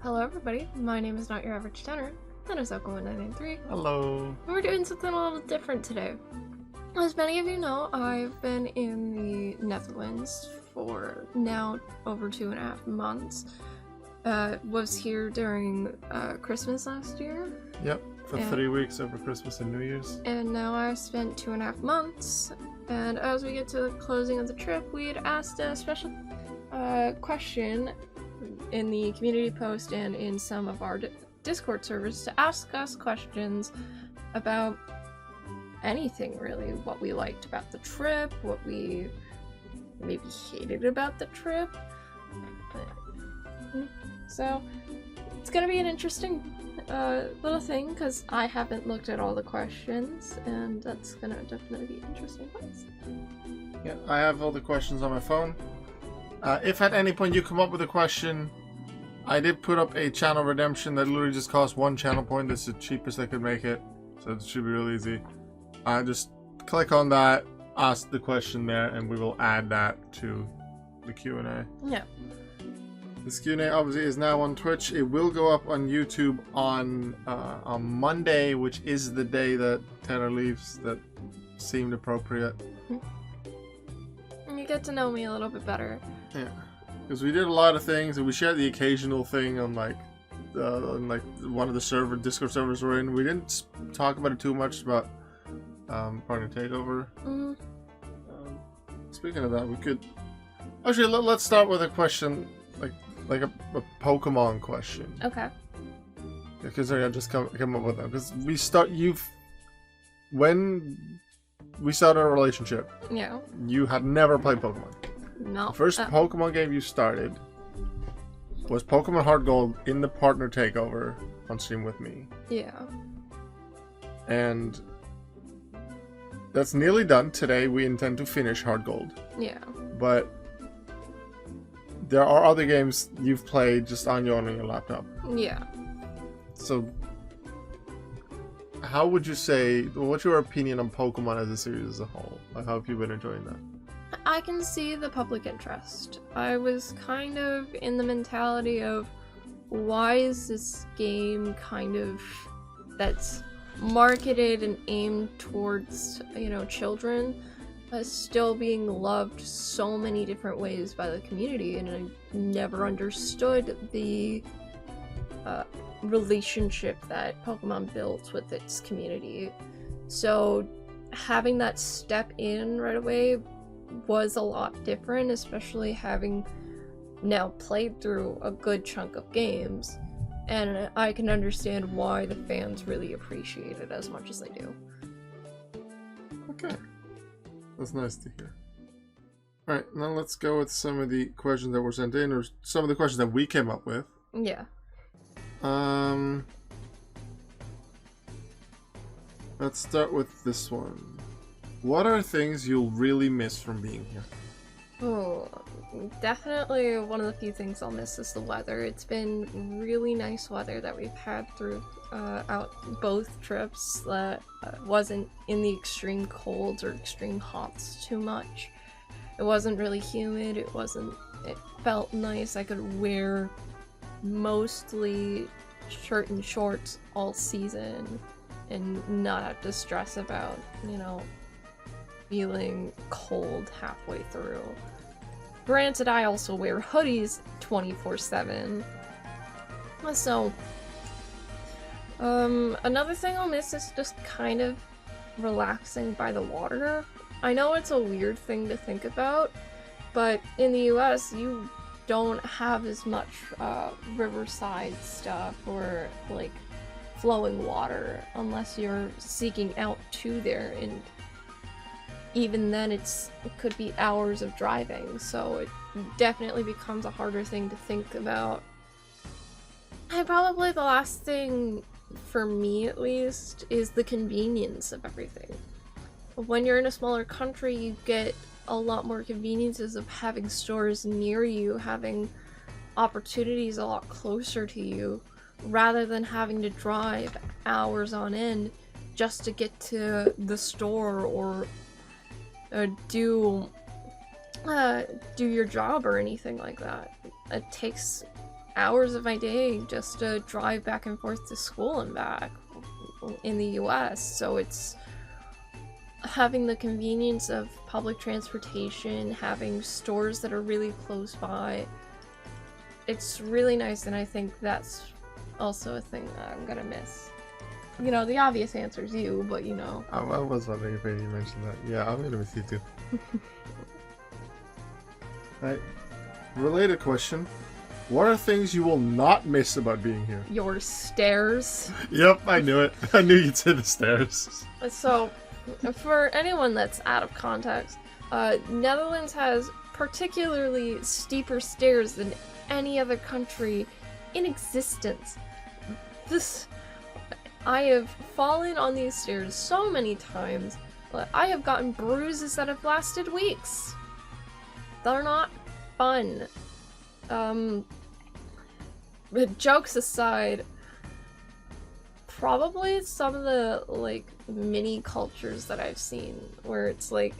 Hello everybody, my name is Not Your Average Tenor, that is Oko1993. Hello. And we're doing something a little different today. As many of you know, I've been in the Netherlands for now over 2.5 months. Was here during Christmas last year. Yep, for 3 weeks over Christmas and New Year's. And now I've spent 2.5 months, and as we get to the closing of the trip, we had asked a special question in the community post and in some of our Discord servers to ask us questions about anything really. What we liked about the trip, what we maybe hated about the trip. So it's gonna be an interesting little thing because I haven't looked at all the questions, and that's gonna definitely be interesting. Yeah, I have all the questions on my phone. If at any point you come up with a question, I did put up a channel redemption that literally just costs 1 channel point. That's the cheapest I could make it, so it should be real easy. Just click on that, ask the question there, and we will add that to the Q&A. Yeah. This Q&A obviously is now on Twitch. It will go up on YouTube on Monday, which is the day that Tanner leaves. That seemed appropriate. You get to know me a little bit better. Yeah, because we did a lot of things, and we shared the occasional thing on one of the Discord servers we're in. We didn't talk about it too much about Partner Takeover. Mm-hmm. Speaking of that, we could actually let's start with a question like a Pokemon question. Okay. Because I just come up with them. Because when we started a relationship, Yeah. you had never played Pokemon. No. The first Pokemon game you started was Pokemon Heart Gold in the Partner Takeover on stream with me. Yeah. And that's nearly done. Today we intend to finish Heart Gold. Yeah. But there are other games you've played just on your laptop. Yeah. So, how would you say, what's your opinion on Pokemon as a series as a whole? Like, how have you been enjoying that? I can see the public interest. I was kind of in the mentality of, why is this game kind of that's marketed and aimed towards, children, still being loved so many different ways by the community, and I never understood the relationship that Pokemon built with its community. So having that step in right away was a lot different, especially having now played through a good chunk of games, and I can understand why the fans really appreciate it as much as they do. Okay. That's nice to hear. Alright, now let's go with some of the questions that were sent in, or some of the questions that we came up with. Yeah. Let's start with this one. What are things you'll really miss from being here? Oh, definitely one of the few things I'll miss is the weather. It's been really nice weather that we've had through out both trips that wasn't in the extreme colds or extreme hots too much. It wasn't really humid, it felt nice. I could wear mostly shirt and shorts all season and not have to stress about, feeling cold halfway through. Granted, I also wear hoodies 24/7. So, another thing I'll miss is just kind of relaxing by the water. I know it's a weird thing to think about, but in the US, you don't have as much riverside stuff or, like, flowing water unless you're seeking out to there, and even then it could be hours of driving, so it definitely becomes a harder thing to think about. And probably the last thing, for me at least, is the convenience of everything. When you're in a smaller country, you get a lot more conveniences of having stores near you, having opportunities a lot closer to you, rather than having to drive hours on end just to get to the store or do your job or anything like that. It takes hours of my day just to drive back and forth to school and back in the US. So it's having the convenience of public transportation, having stores that are really close by. It's really nice, and I think that's also a thing that I'm gonna miss. You know, the obvious answer is you, but you know. I was wondering if you mentioned that. Yeah, I'm gonna miss you too. Right. Related question. What are things you will not miss about being here? Your stairs. Yep, I knew it. I knew you'd say the stairs. So, for anyone that's out of context, Netherlands has particularly steeper stairs than any other country in existence. I have fallen on these stairs so many times, but I have gotten bruises that have lasted weeks. They're not fun. But jokes aside, probably some of the, like, mini cultures that I've seen, where it's like,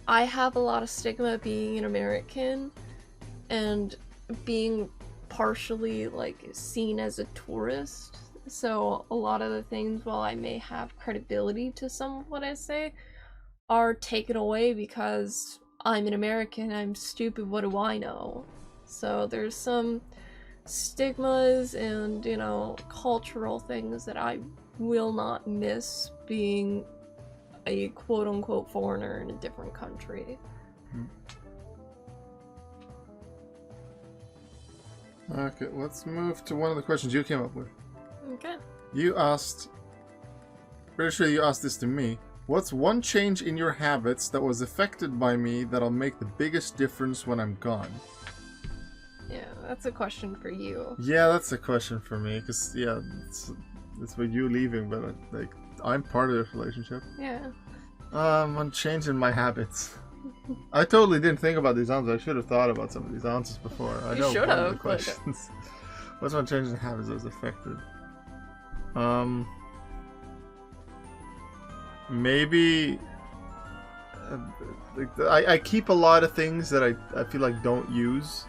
I have a lot of stigma being an American, and being partially, like, seen as a tourist. So a lot of the things, while I may have credibility to some of what I say, are taken away because I'm an American, I'm stupid, what do I know? So there's some stigmas and, you know, cultural things that I will not miss being a quote-unquote foreigner in a different country. Okay, let's move to one of the questions you came up with. Okay. You asked, pretty sure you asked this to me. What's one change in your habits that was affected by me that'll make the biggest difference when I'm gone? Yeah, that's a question for you. Yeah, that's a question for me, because, yeah, it's with you leaving, but, like, I'm part of this relationship. Yeah. I'm changing my habits. I totally didn't think about these answers. I should have thought about some of these answers before. I know should one of have, the questions. What's one change in habits that was affected? Maybe I keep a lot of things that I feel like don't use.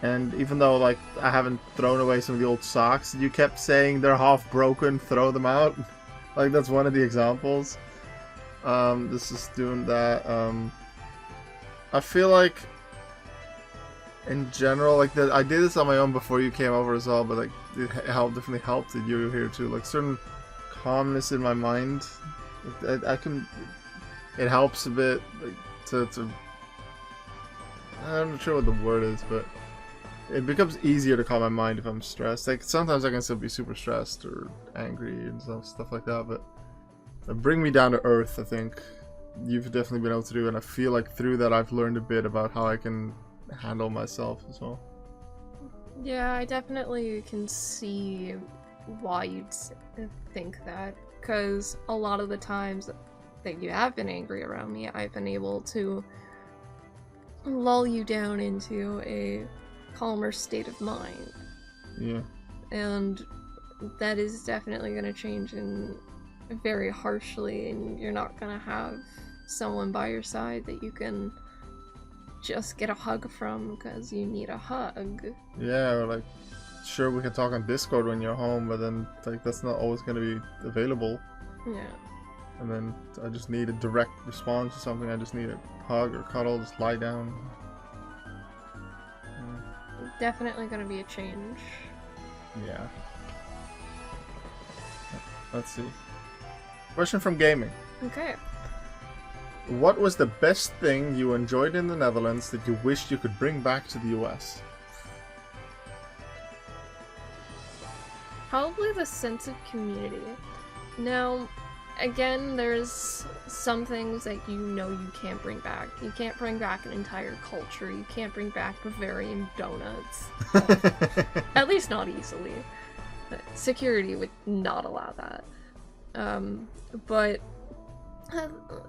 And even though, like, I haven't thrown away some of the old socks, you kept saying they're half broken, throw them out. Like, that's one of the examples. This is doing that. I feel like, in general, like, I did this on my own before you came over as well, but, like, it definitely helped that you were here too. Like, certain calmness in my mind, it helps a bit, like, to I'm not sure what the word is, but it becomes easier to calm my mind if I'm stressed. Like, sometimes I can still be super stressed or angry and stuff like that, but bring me down to earth, I think you've definitely been able to do, and I feel like through that I've learned a bit about how I can handle myself as well. Yeah, I definitely can see why you'd think that, because a lot of the times that you have been angry around me, I've been able to lull you down into a calmer state of mind. Yeah. And that is definitely going to change in very harshly, and you're not going to have someone by your side that you can just get a hug from because you need a hug. Yeah, or like, sure, we can talk on Discord when you're home, but then, like, that's not always going to be available. Yeah. And then I just need a direct response to something. I just need a hug or cuddle, just lie down. Definitely gonna be a change. Yeah. Let's see. Question from gaming. Okay. What was the best thing you enjoyed in the Netherlands that you wished you could bring back to the US? Probably the sense of community. Now, again, there's some things that you can't bring back. You can't bring back an entire culture. You can't bring back Bavarian donuts. At least not easily. Security would not allow that. But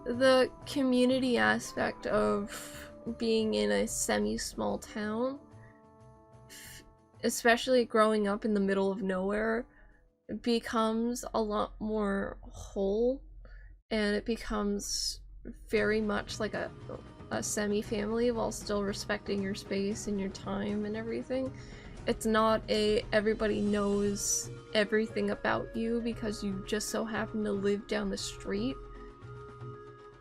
the community aspect of being in a semi-small town, especially growing up in the middle of nowhere, becomes a lot more whole, and it becomes very much like a a semi-family while still respecting your space and your time and everything. It's not a everybody knows everything about you because you just so happen to live down the street.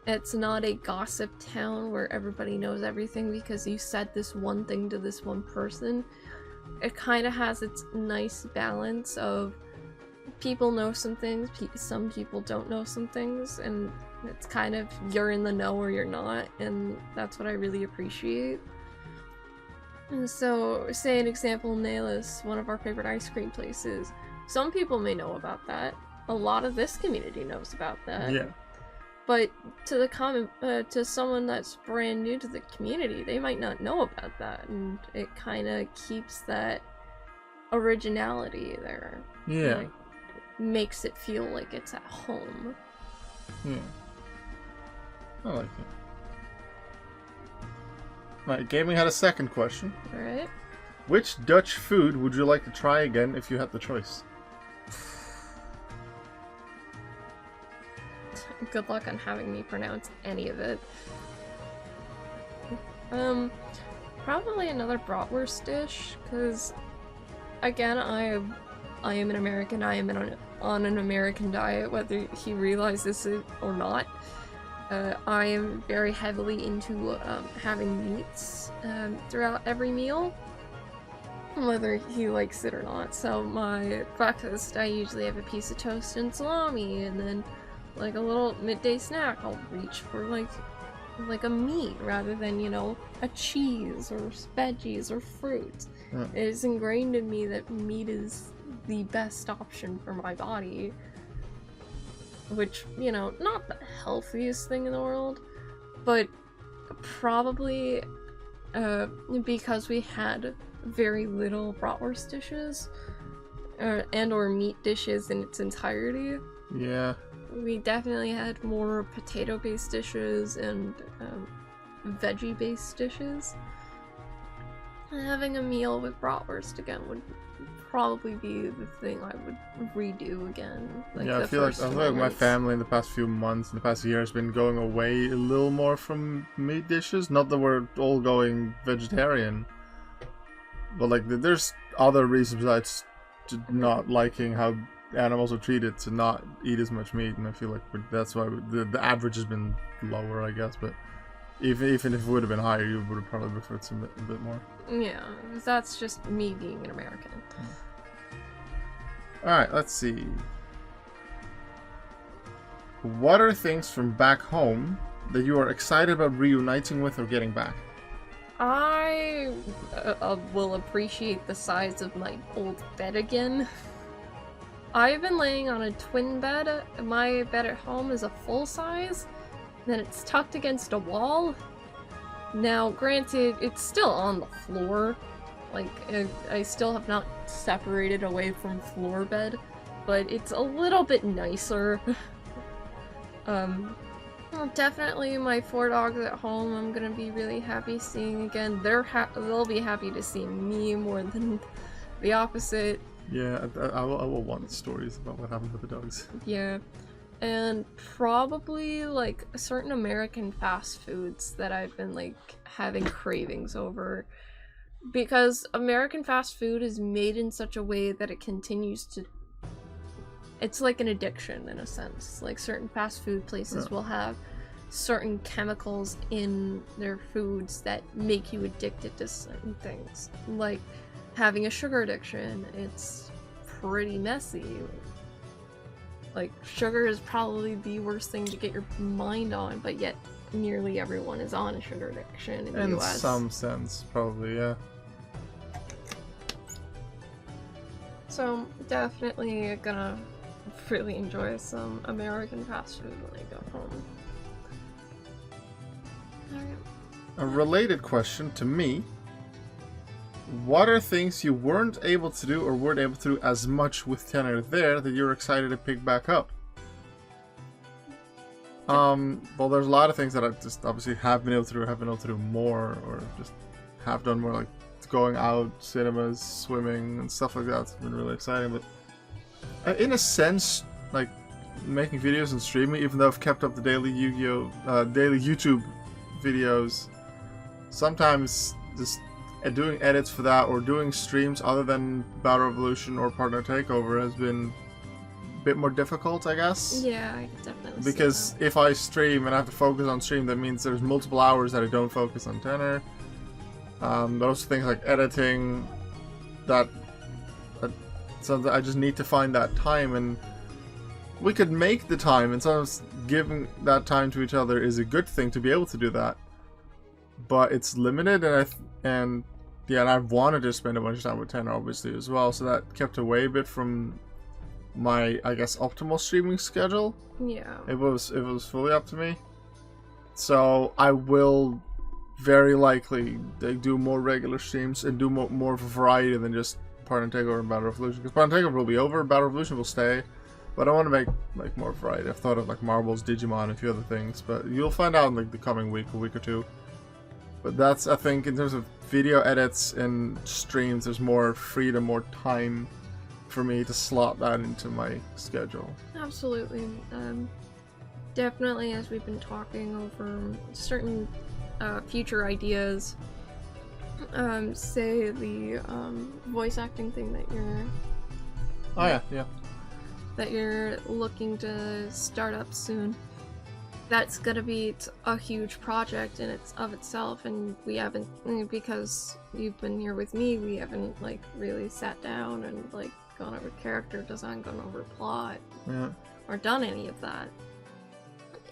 It's not a gossip town where everybody knows everything because you said this one thing to this one person. It kind of has its nice balance of people know some things, some people don't know some things, and it's kind of you're in the know or you're not, and that's what I really appreciate. And so, say an example, Nailus, one of our favorite ice cream places. Some people may know about that. A lot of this community knows about that. Yeah. But to the to someone that's brand new to the community, they might not know about that, and it kind of keeps that originality there. Yeah. Like, makes it feel like it's at home. Yeah. I like it. Right, Gaming had a second question. Alright. Which Dutch food would you like to try again if you had the choice? Good luck on having me pronounce any of it. Probably another bratwurst dish, because again, I am an American. I am on an American diet, whether he realizes it or not. I am very heavily into having meats throughout every meal, whether he likes it or not. So my breakfast, I usually have a piece of toast and salami, and then like a little midday snack, I'll reach for like a meat rather than, you know, a cheese or veggies or fruit. Yeah. It is ingrained in me that meat is the best option for my body. Which, you know, not the healthiest thing in the world, but probably because we had very little bratwurst dishes and or meat dishes in its entirety. Yeah. We definitely had more potato-based dishes and veggie-based dishes. And having a meal with bratwurst again would probably be the thing I would redo again. Like yeah, I feel like my family in the past few months, in the past year, has been going away a little more from meat dishes. Not that we're all going vegetarian, but like there's other reasons besides not liking how animals are treated to not eat as much meat, and I feel like that's why the average has been lower, I guess. But even if it would have been higher, you would have probably preferred some a bit more. Yeah, that's just me being an American. Alright, let's see. What are things from back home that you are excited about reuniting with or getting back? I will appreciate the size of my old bed again. I've been laying on a twin bed. My bed at home is a full size, then it's tucked against a wall. Now, granted, it's still on the floor. Like, I still have not separated away from floor bed, but it's a little bit nicer. Well, definitely my 4 dogs at home I'm gonna be really happy seeing again. They'll be happy to see me more than the opposite. Yeah, I will want stories about what happened with the dogs. Yeah. And probably, like, certain American fast foods that I've been, like, having cravings over. Because American fast food is made in such a way that it continues to... It's like an addiction, in a sense. Like, certain fast food places will have certain chemicals in their foods that make you addicted to certain things. Like, having a sugar addiction, it's pretty messy. Like, sugar is probably the worst thing to get your mind on, but yet nearly everyone is on a sugar addiction in the US. In some sense, probably, yeah. So, definitely gonna really enjoy some American fast food when I go home. Alright. A related question to me. What are things you weren't able to do or weren't able to do as much with Tenor there that you're excited to pick back up? Well, there's a lot of things that I just obviously have been able to do or have been able to do more or just have done more, like going out, cinemas, swimming, and stuff like that. It's been really exciting, but in a sense, like making videos and streaming, even though I've kept up the daily Yu-Gi-Oh! Daily YouTube videos, sometimes just doing edits for that or doing streams other than Battle Revolution or Partner Takeover has been a bit more difficult, I guess. Yeah, I could definitely see Because that. if I stream and I have to focus on stream, that means there's multiple hours that I don't focus on Tenor. Those things like editing, so I just need to find that time, and we could make the time, and sometimes giving that time to each other is a good thing to be able to do that. But it's limited, and I've wanted to spend a bunch of time with Tenor obviously as well, so that kept away a bit from my, I guess, optimal streaming schedule. Yeah. It was fully up to me. So I will very likely do more regular streams and do more of a variety than just Partner Takeover and Battle Revolution. Because Partner Takeover will be over, Battle Revolution will stay. But I want to make like more variety. I've thought of like Marbles, Digimon, and a few other things. But you'll find out in like the coming week or two. But that's, I think, in terms of video edits and streams, there's more freedom, more time for me to slot that into my schedule. Absolutely. Definitely, as we've been talking over certain future ideas, say the voice acting thing that you're that you're looking to start up soon. That's gonna be a huge project in itself, and we haven't, because you've been here with me, we haven't like really sat down and like gone over character design, gone over plot, or done any of that.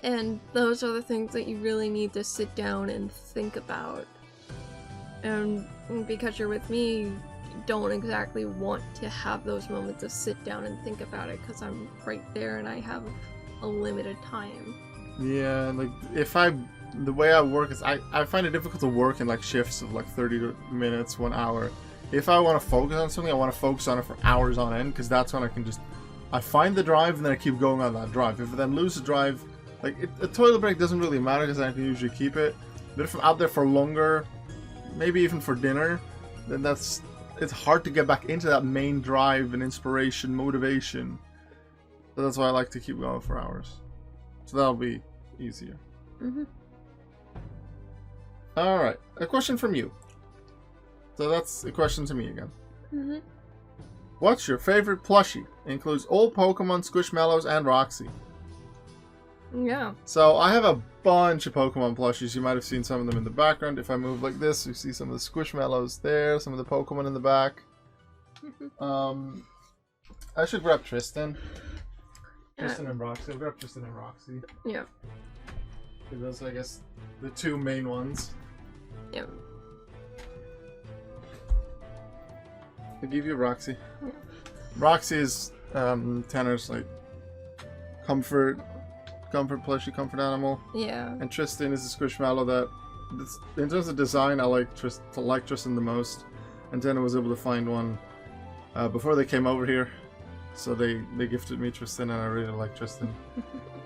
And those are the things that you really need to sit down and think about. And because you're with me, you don't exactly want to have those moments of sit down and think about it, because I'm right there and I have a limited time. Yeah, like the way I work is I find it difficult to work in like shifts of like 30 minutes, 1 hour. If I want to focus on something, I want to focus on it for hours on end, because that's when I find the drive and then I keep going on that drive. If I then lose the drive, like a toilet break doesn't really matter because I can usually keep it. But if I'm out there for longer, maybe even for dinner, then it's hard to get back into that main drive and inspiration, motivation. So that's why I like to keep going for hours. So that'll be easier. Alright, a question from you. So that's a question to me again. What's your favorite plushie? Includes all Pokemon, Squishmallows, and Roxy. Yeah. So I have a bunch of Pokemon plushies. You might have seen some of them in the background. If I move like this, you see some of the Squishmallows there, some of the Pokemon in the back. I should grab Tristan. Tristan and Roxy. I'll grab Tristan and Roxy. Yeah. Those are, I guess, the two main ones. Yeah. I'll give you Roxy. Yeah. Roxy is Tenor's like comfort plushie, comfort animal. Yeah. And Tristan is a Squishmallow that, in terms of design, I like Tristan the most. And Tenor was able to find one before they came over here. So they gifted me Tristan, and I really like Tristan.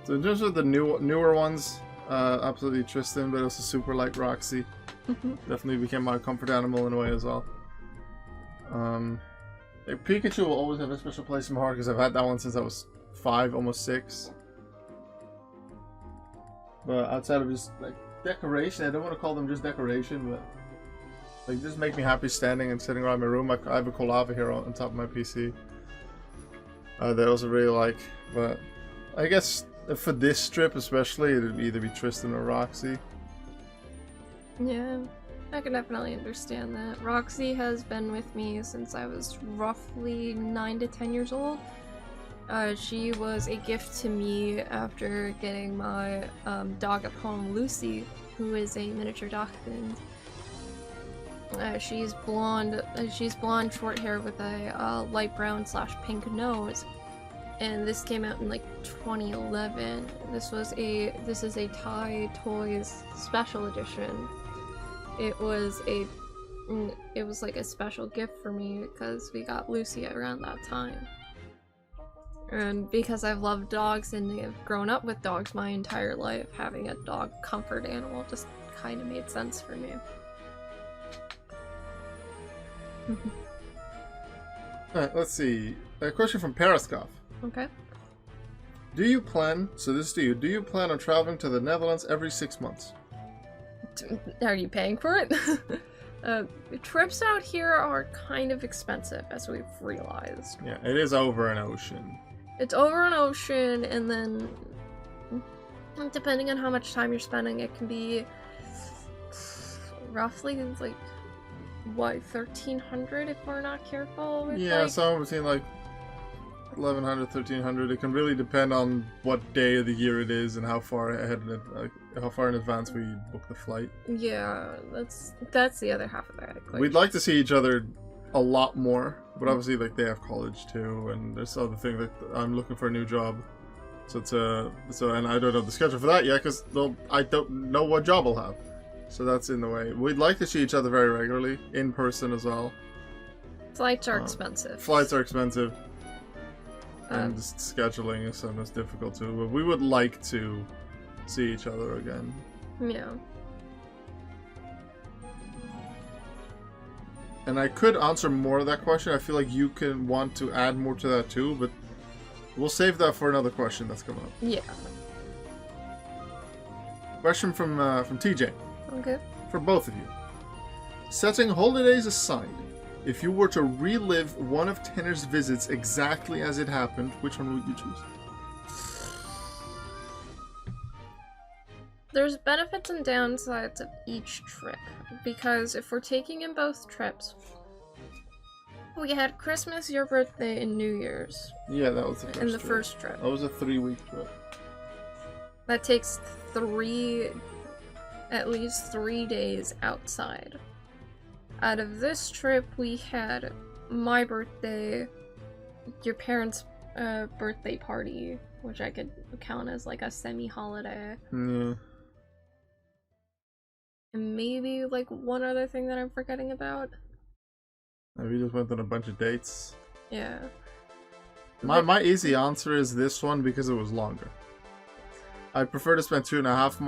So in terms of the newer ones, absolutely Tristan, but also super like Roxy. Definitely became my comfort animal in a way as well. Pikachu will always have a special place in my heart because I've had that one since I was 5, almost 6. But outside of just like decoration, I don't want to call them just decoration, but like just make me happy standing and sitting around my room. I have a Colava here on top of my PC. That I also really like, but I guess for this strip especially, it would either be Tristan or Roxy. Yeah, I can definitely understand that. Roxy has been with me since I was roughly 9 to 10 years old. She was a gift to me after getting my dog at home, Lucy, who is a miniature dachshund. She's blonde, short hair with a light brown / pink nose, and this came out in like 2011. This is a Thai Toys special edition. It was like a special gift for me because we got Lucy around that time. And because I've loved dogs and have grown up with dogs my entire life, having a dog comfort animal just kind of made sense for me. Alright, let's see. A question from Periskov. Okay. Do you plan on traveling to the Netherlands every 6 months? Are you paying for it? Trips out here are kind of expensive, as we've realized. Yeah, it is over an ocean. It's over an ocean, and then depending on how much time you're spending, it can be roughly like what, 1,300 if we're not careful. With, yeah, like... somewhere between like 1,100, 1,300. It can really depend on what day of the year it is and how far ahead, like how far in advance we book the flight. Yeah, that's the other half of the equation. We'd like to see each other a lot more, but obviously, like, they have college too, and there's other thing that I'm looking for a new job. So and I don't know the schedule for that yet because I don't know what job I'll have. So that's in the way. We'd like to see each other very regularly, in person as well. Flights are expensive. Flights are expensive. And just scheduling is sometimes difficult too, but we would like to see each other again. Yeah. And I could answer more of that question. I feel like you can want to add more to that too, but we'll save that for another question that's coming up. Yeah. Question from TJ. Okay. For both of you. Setting holidays aside, if you were to relive one of Tenor's visits exactly as it happened, which one would you choose? There's benefits and downsides of each trip, because if we're taking in both trips, we had Christmas, your birthday, and New Year's. Yeah, that was the first in the trip. first trip. That was a 3-week trip. That takes at least 3 days outside. Out of this trip, we had my birthday, your parents' birthday party, which I could count as like a semi-holiday. Yeah. And maybe like one other thing that I'm forgetting about. We just went on a bunch of dates. Yeah. My easy answer is this one because it was longer. I'd prefer to spend over 2.5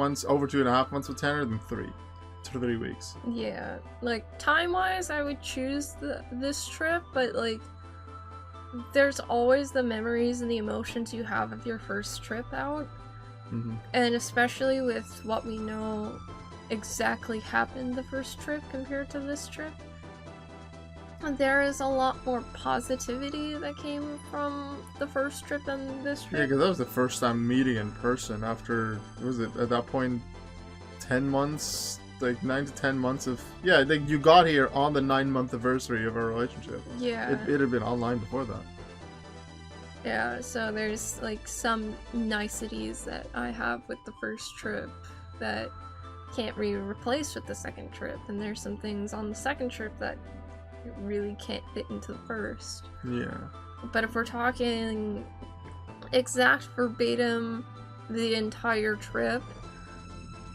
months with Tenor than 3 weeks. Yeah, like time-wise, I would choose this trip, but like, there's always the memories and the emotions you have of your first trip out, and especially with what we know exactly happened the first trip compared to this trip, there is a lot more positivity that came from the first trip than this trip. Yeah, because that was the first time meeting in person after, was it at that point 10 months? Like 9 to 10 months of... Yeah, like you got here on the 9-month anniversary of our relationship. Yeah. It had been online before that. Yeah, so there's like some niceties that I have with the first trip that can't be replaced with the second trip, and there's some things on the second trip that really can't fit into the first. Yeah. But if we're talking exact verbatim the entire trip,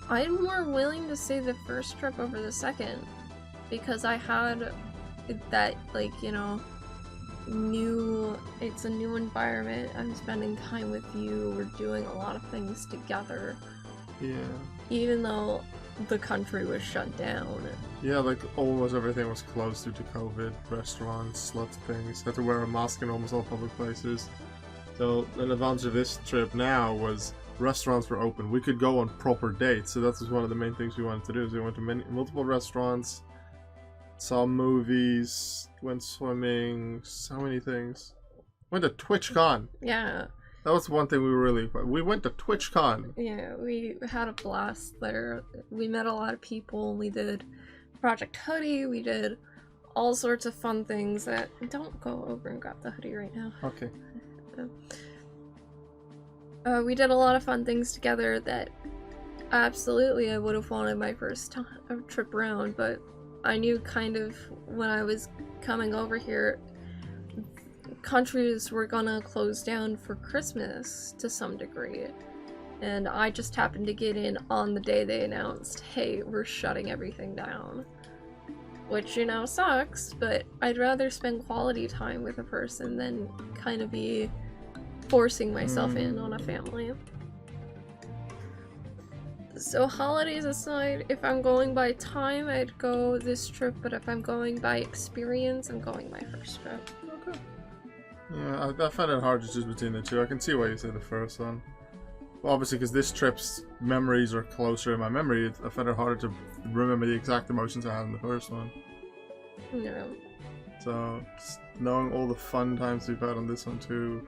I'm more willing to say the first trip over the second, because I had that, like, you know, it's a new environment, I'm spending time with you, we're doing a lot of things together. Yeah. Even though the country was shut down. Yeah, like almost everything was closed due to COVID. Restaurants, lots of things. Had to wear a mask in almost all public places. So an advantage of this trip now was restaurants were open. We could go on proper dates. So that was one of the main things we wanted to do. So we went to multiple restaurants, saw movies, went swimming, so many things. Went to TwitchCon. Yeah. That was one thing we went to TwitchCon. Yeah, we had a blast there. We met a lot of people. We did Project Hoodie. We did all sorts of fun things that... Don't go over and grab the hoodie right now. Okay. We did a lot of fun things together that absolutely I would have wanted my first trip around, but I knew kind of when I was coming over here, countries were gonna close down for Christmas to some degree, and I just happened to get in on the day they announced, hey, we're shutting everything down, which, you know, sucks, but I'd rather spend quality time with a person than kind of be forcing myself in on a family. So holidays aside, if I'm going by time, I'd go this trip, but if I'm going by experience, I'm going my first trip. Okay. Yeah, I find it hard to choose between the two. I can see why you say the first one. obviously, because this trip's memories are closer in my memory, I found it harder to remember the exact emotions I had in the first one. No. So, just knowing all the fun times we've had on this one too,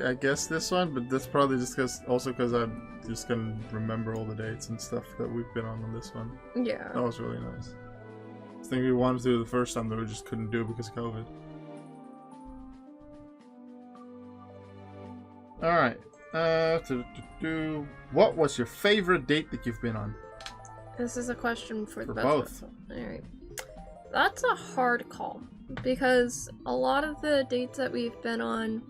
I guess this one, but that's probably just because I'm just gonna remember all the dates and stuff that we've been on this one. Yeah. That was really nice. I think we wanted to do it the first time, but we just couldn't do it because of COVID. Alright. What was your favorite date that you've been on? This is a question for For both. both. Alright. That's a hard call, because a lot of the dates that we've been on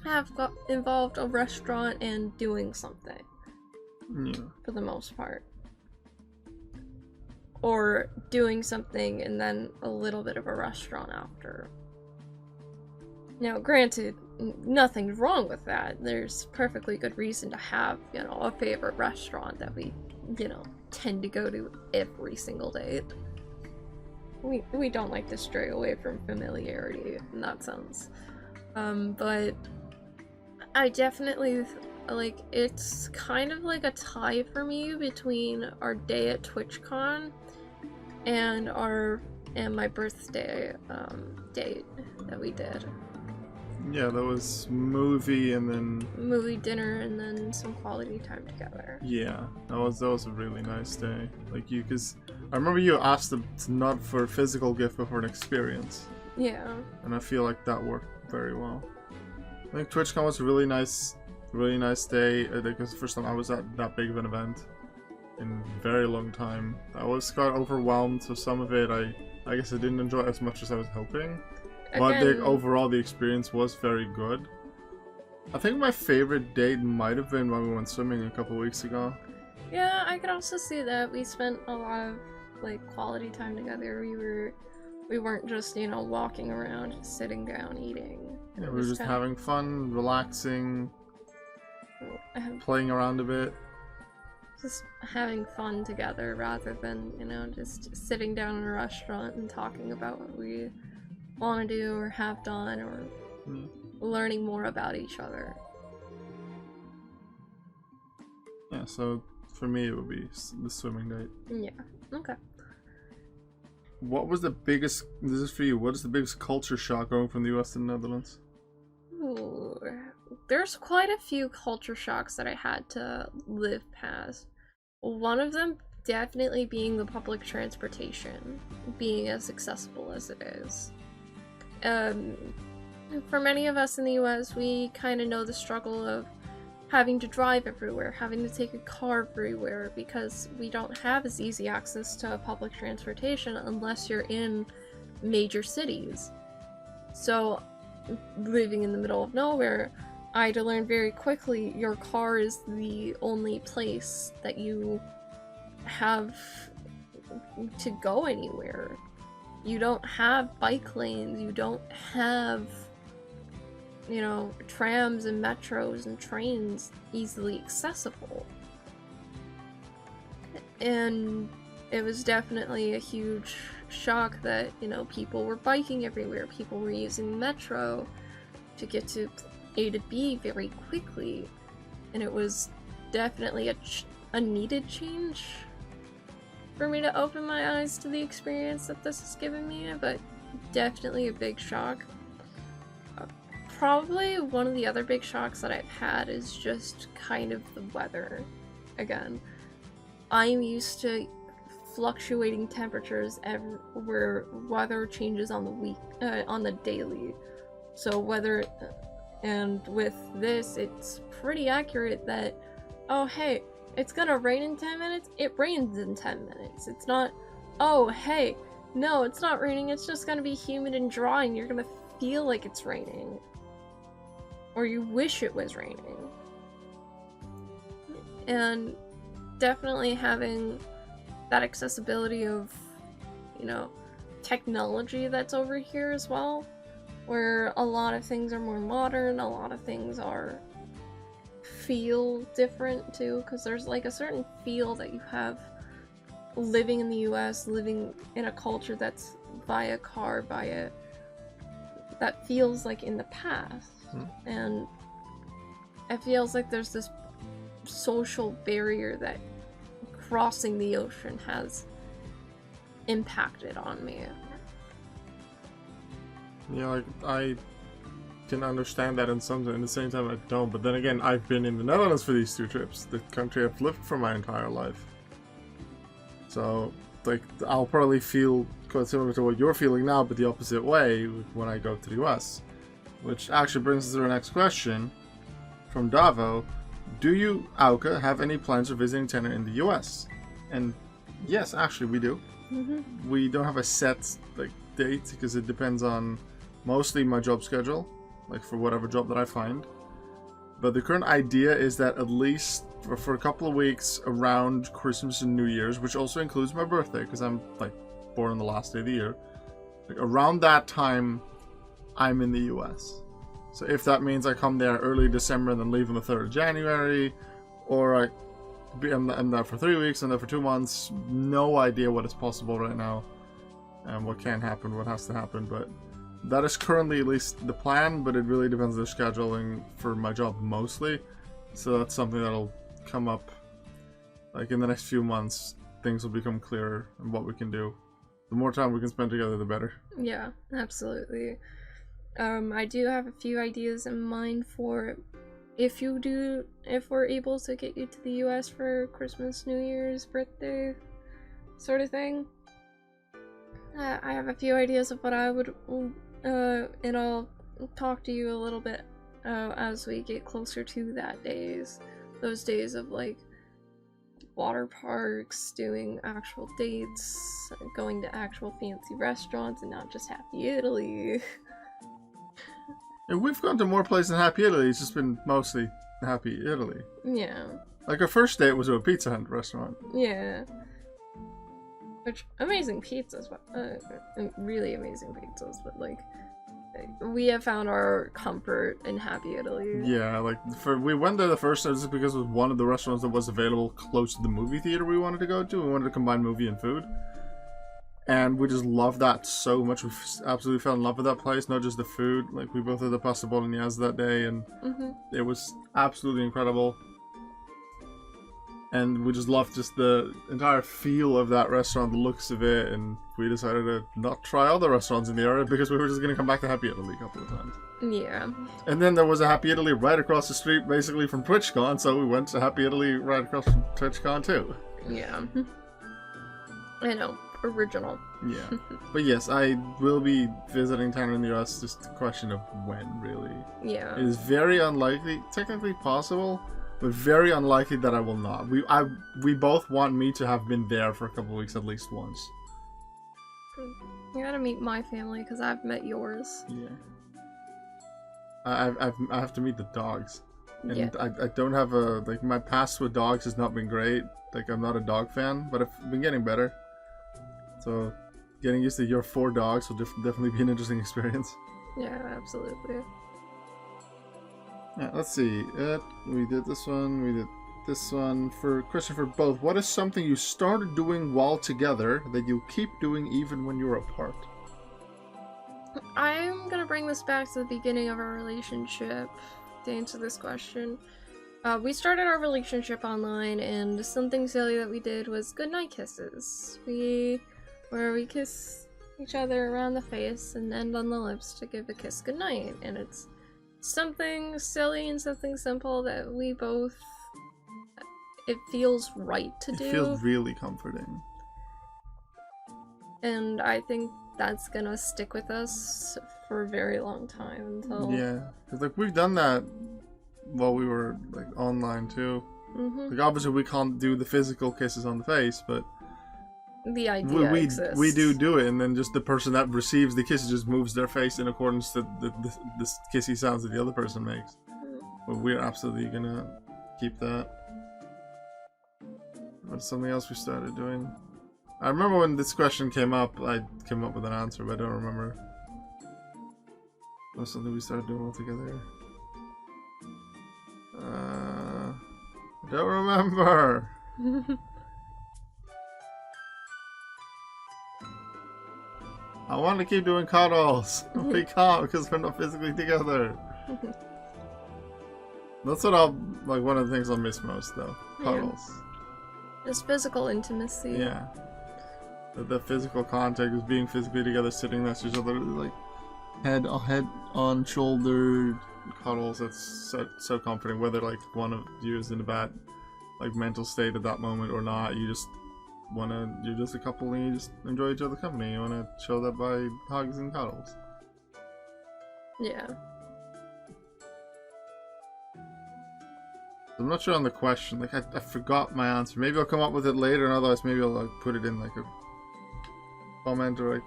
have involved a restaurant and doing something. Yeah. For the most part. Or doing something and then a little bit of a restaurant after. Now, granted, nothing's wrong with that. There's perfectly good reason to have, a favorite restaurant that we, tend to go to every single date. We don't like to stray away from familiarity in that sense. But I definitely, it's kind of like a tie for me between our day at TwitchCon and my birthday date that we did. Yeah, that was movie and then Movie, dinner, and then some quality time together. yeah, that was a really nice day. Because I remember you asked them not for a physical gift but for an experience. Yeah. And I feel like that worked very well. I think TwitchCon was a really nice day. I think it was the first time I was at that big of an event in a very long time. I was quite overwhelmed, so some of it I guess I didn't enjoy as much as I was hoping. But overall the experience was very good. I think my favorite date might have been when we went swimming a couple weeks ago. Yeah, I could also see that. We spent a lot of quality time together. We weren't just, walking around, just sitting down eating. Yeah, we were just having fun, relaxing, playing around a bit. Just having fun together rather than, just sitting down in a restaurant and talking about what we want to do or have done or learning more about each other. Yeah, so for me it would be the swimming date. Yeah, okay. What was the biggest, this is for you, what is the biggest culture shock going from the US to the Netherlands? Ooh, there's quite a few culture shocks that I had to live past. One of them definitely being the public transportation, being as accessible as it is. For many of us in the US, we kind of know the struggle of having to drive everywhere, having to take a car everywhere, because we don't have as easy access to public transportation unless you're in major cities. So, living in the middle of nowhere, I had to learn very quickly your car is the only place that you have to go anywhere. You don't have bike lanes, you don't have, trams and metros and trains easily accessible. And it was definitely a huge shock that, people were biking everywhere, people were using the metro to get to A to B very quickly, and it was definitely a needed change for me to open my eyes to the experience that this has given me, but definitely a big shock. Probably one of the other big shocks that I've had is just kind of the weather. Again, I'm used to fluctuating temperatures where weather changes on the daily. So weather, and with this, it's pretty accurate that, oh hey, it's gonna rain in 10 minutes, it rains in 10 minutes. It's not, oh hey, no, it's not raining, it's just gonna be humid and dry and you're gonna feel like it's raining. Or you wish it was raining. And definitely having that accessibility of, technology that's over here as well, where a lot of things are more modern, a lot of things feel different too, because there's a certain feel that you have living in the US, living in a culture that's via car, that feels like in the past. And it feels like there's this social barrier that crossing the ocean has impacted on me. Yeah, like, I can understand that in the same time I don't. But then again, I've been in the Netherlands for these 2 trips, the country I've lived for my entire life. So, like, I'll probably feel quite similar to what you're feeling now, but the opposite way when I go to the US. Which actually brings us to our next question from Davo. Do you, Auke, have any plans for visiting Tenor in the US? And yes, actually we do. Mm-hmm. We don't have a set date because it depends on mostly my job schedule, like for whatever job that I find. But the current idea is that at least for a couple of weeks around Christmas and New Year's, which also includes my birthday because I'm born on the last day of the year, around that time I'm in the US. So if that means I come there early December and then leave on the 3rd of January, or I'm there for 3 weeks and there for 2 months, no idea what is possible right now and what can happen, what has to happen, but that is currently at least the plan, but it really depends on the scheduling for my job mostly. So that's something that'll come up in the next few months. Things will become clearer and what we can do. The more time we can spend together, the better. Yeah, absolutely. I do have a few ideas in mind for if we're able to get you to the US for Christmas, New Year's, birthday, sort of thing. I have a few ideas of what I would, and I'll talk to you a little bit as we get closer to those days of water parks, doing actual dates, going to actual fancy restaurants, and not just Happy Italy. And we've gone to more places than Happy Italy. It's just been mostly Happy Italy. Yeah. Our first date was to a Pizza Hut restaurant. Yeah. Which, amazing pizzas, really amazing pizzas, but we have found our comfort in Happy Italy. Yeah, we went there the first time just because it was one of the restaurants that was available close to the movie theater we wanted to go to. We wanted to combine movie and food. And we just loved that so much. We absolutely fell in love with that place, not just the food. We both had the pasta bolognese that day, and it was absolutely incredible. And we just loved just the entire feel of that restaurant, the looks of it, and we decided to not try other restaurants in the area because we were just going to come back to Happy Italy a couple of times. Yeah. And then there was a Happy Italy right across the street, basically from TwitchCon, so we went to Happy Italy right across from TwitchCon too. Yeah. I know. Original. Yeah. But yes, I will be visiting Tenor in the US, just a question of when, really. Yeah. It is very unlikely, technically possible, but very unlikely that I will not. We both want me to have been there for a couple of weeks at least once. You gotta meet my family, because I've met yours. Yeah. I have to meet the dogs. And yeah. I don't have my past with dogs has not been great. I'm not a dog fan, but I've been getting better. So, getting used to your 4 dogs will definitely be an interesting experience. Yeah, absolutely. Yeah, let's see. We did this one, we did this one. For Christopher, both, what is something you started doing while together that you keep doing even when you're apart? I'm gonna bring this back to the beginning of our relationship to answer this question. We started our relationship online, and something silly that we did was goodnight kisses. Where we kiss each other around the face and end on the lips to give a kiss goodnight. And it's something silly and something simple that we both... It feels right to do. It feels really comforting. And I think that's gonna stick with us for a very long time until... Yeah, because we've done that while we were online too. Obviously we can't do the physical kisses on the face, but the idea exists. We do it, and then just the person that receives the kiss just moves their face in accordance to the kissy sounds that the other person makes. But we're absolutely gonna keep that. What's something else we started doing? I remember when this question came up, I came up with an answer, but I don't remember. What's something we started doing all together? I don't remember. I want to keep doing cuddles. We can't because we're not physically together. That's what I'll like. One of the things I'll miss most, though. Cuddles. Yeah. It's physical intimacy. Yeah. The physical contact is being physically together, sitting next to each other, like head on shoulder cuddles. That's so comforting. Whether like one of you is in a bad like mental state at that moment or not, you're just a couple and you just enjoy each other's company. You wanna show that by hugs and cuddles. Yeah. I'm not sure on the question. Like I forgot my answer. Maybe I'll come up with it later, and otherwise maybe I'll like put it in like a comment or like.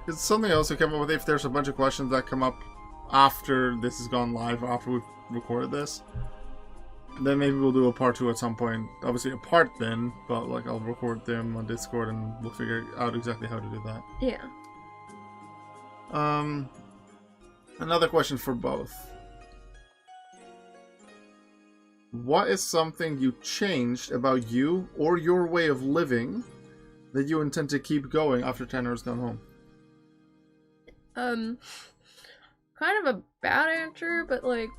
It's something I also came up with. If there's a bunch of questions that come up after this has gone live, after we've recorded this, then maybe we'll do a part 2 at some point. Obviously apart then, but like I'll record them on Discord and we'll figure out exactly how to do that. Yeah. Another question for both. What is something you changed about you or your way of living that you intend to keep going after Tenor has gone home? Kind of a bad answer, but like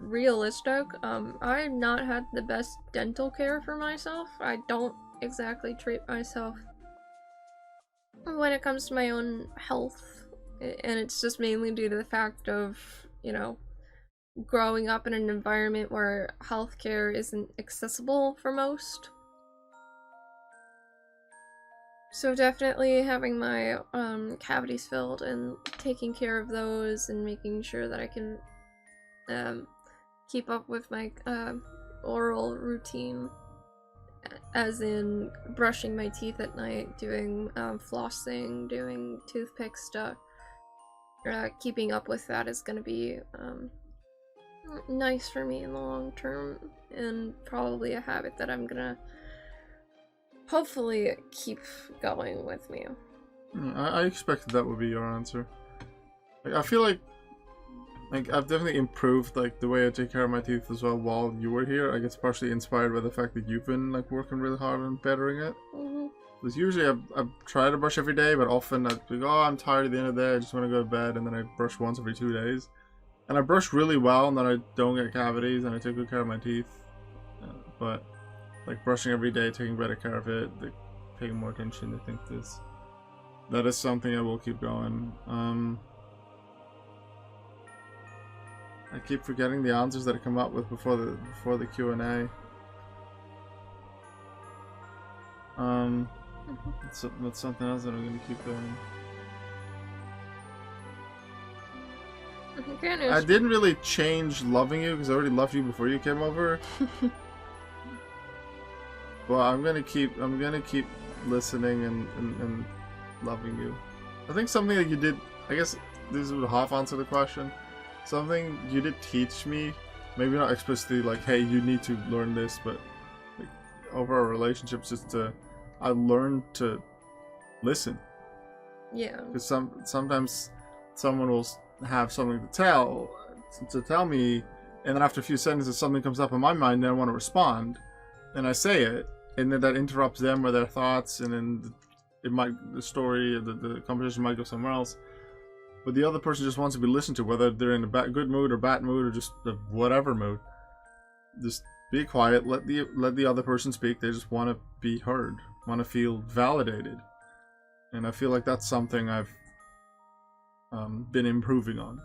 realistic. I've not had the best dental care for myself. I don't exactly treat myself when it comes to my own health, and it's just mainly due to the fact of, you know, growing up in an environment where healthcare isn't accessible for most. So definitely having my cavities filled and taking care of those and making sure that I can keep up with my oral routine, as in brushing my teeth at night, doing flossing, doing toothpick stuff. Keeping up with that is going to be nice for me in the long term, and probably a habit that I'm gonna hopefully keep going with me. I expected that would be your answer. Like, I feel like I've definitely improved like the way I take care of my teeth as well while you were here. I guess partially inspired by the fact that you've been like working really hard on bettering it. Because usually I try to brush every day, but often I'd be like, oh, I'm tired at the end of the day, I just want to go to bed, and then I brush once every 2 days. And I brush really well, and then I don't get cavities, and I take good care of my teeth. But like brushing every day, taking better care of it, like, paying more attention, I think that is something I will keep going. I keep forgetting the answers that I come up with before the Q&A. That's something else that I'm gonna keep going. I didn't really change loving you because I already loved you before you came over. Well, I'm gonna keep listening and loving you. I think something that you did, I guess this would half answer the question. Something you did teach me, maybe not explicitly like, hey, you need to learn this, but like, over our relationships, I learned to listen. Yeah. Because sometimes someone will have something to tell me, and then after a few sentences something comes up in my mind and I want to respond, and I say it, and then that interrupts them or their thoughts, and then the conversation might go somewhere else. But the other person just wants to be listened to, whether they're in a good mood or bad mood or just whatever mood. Just be quiet, let the other person speak. They just want to be heard, want to feel validated. And I feel like that's something I've been improving on.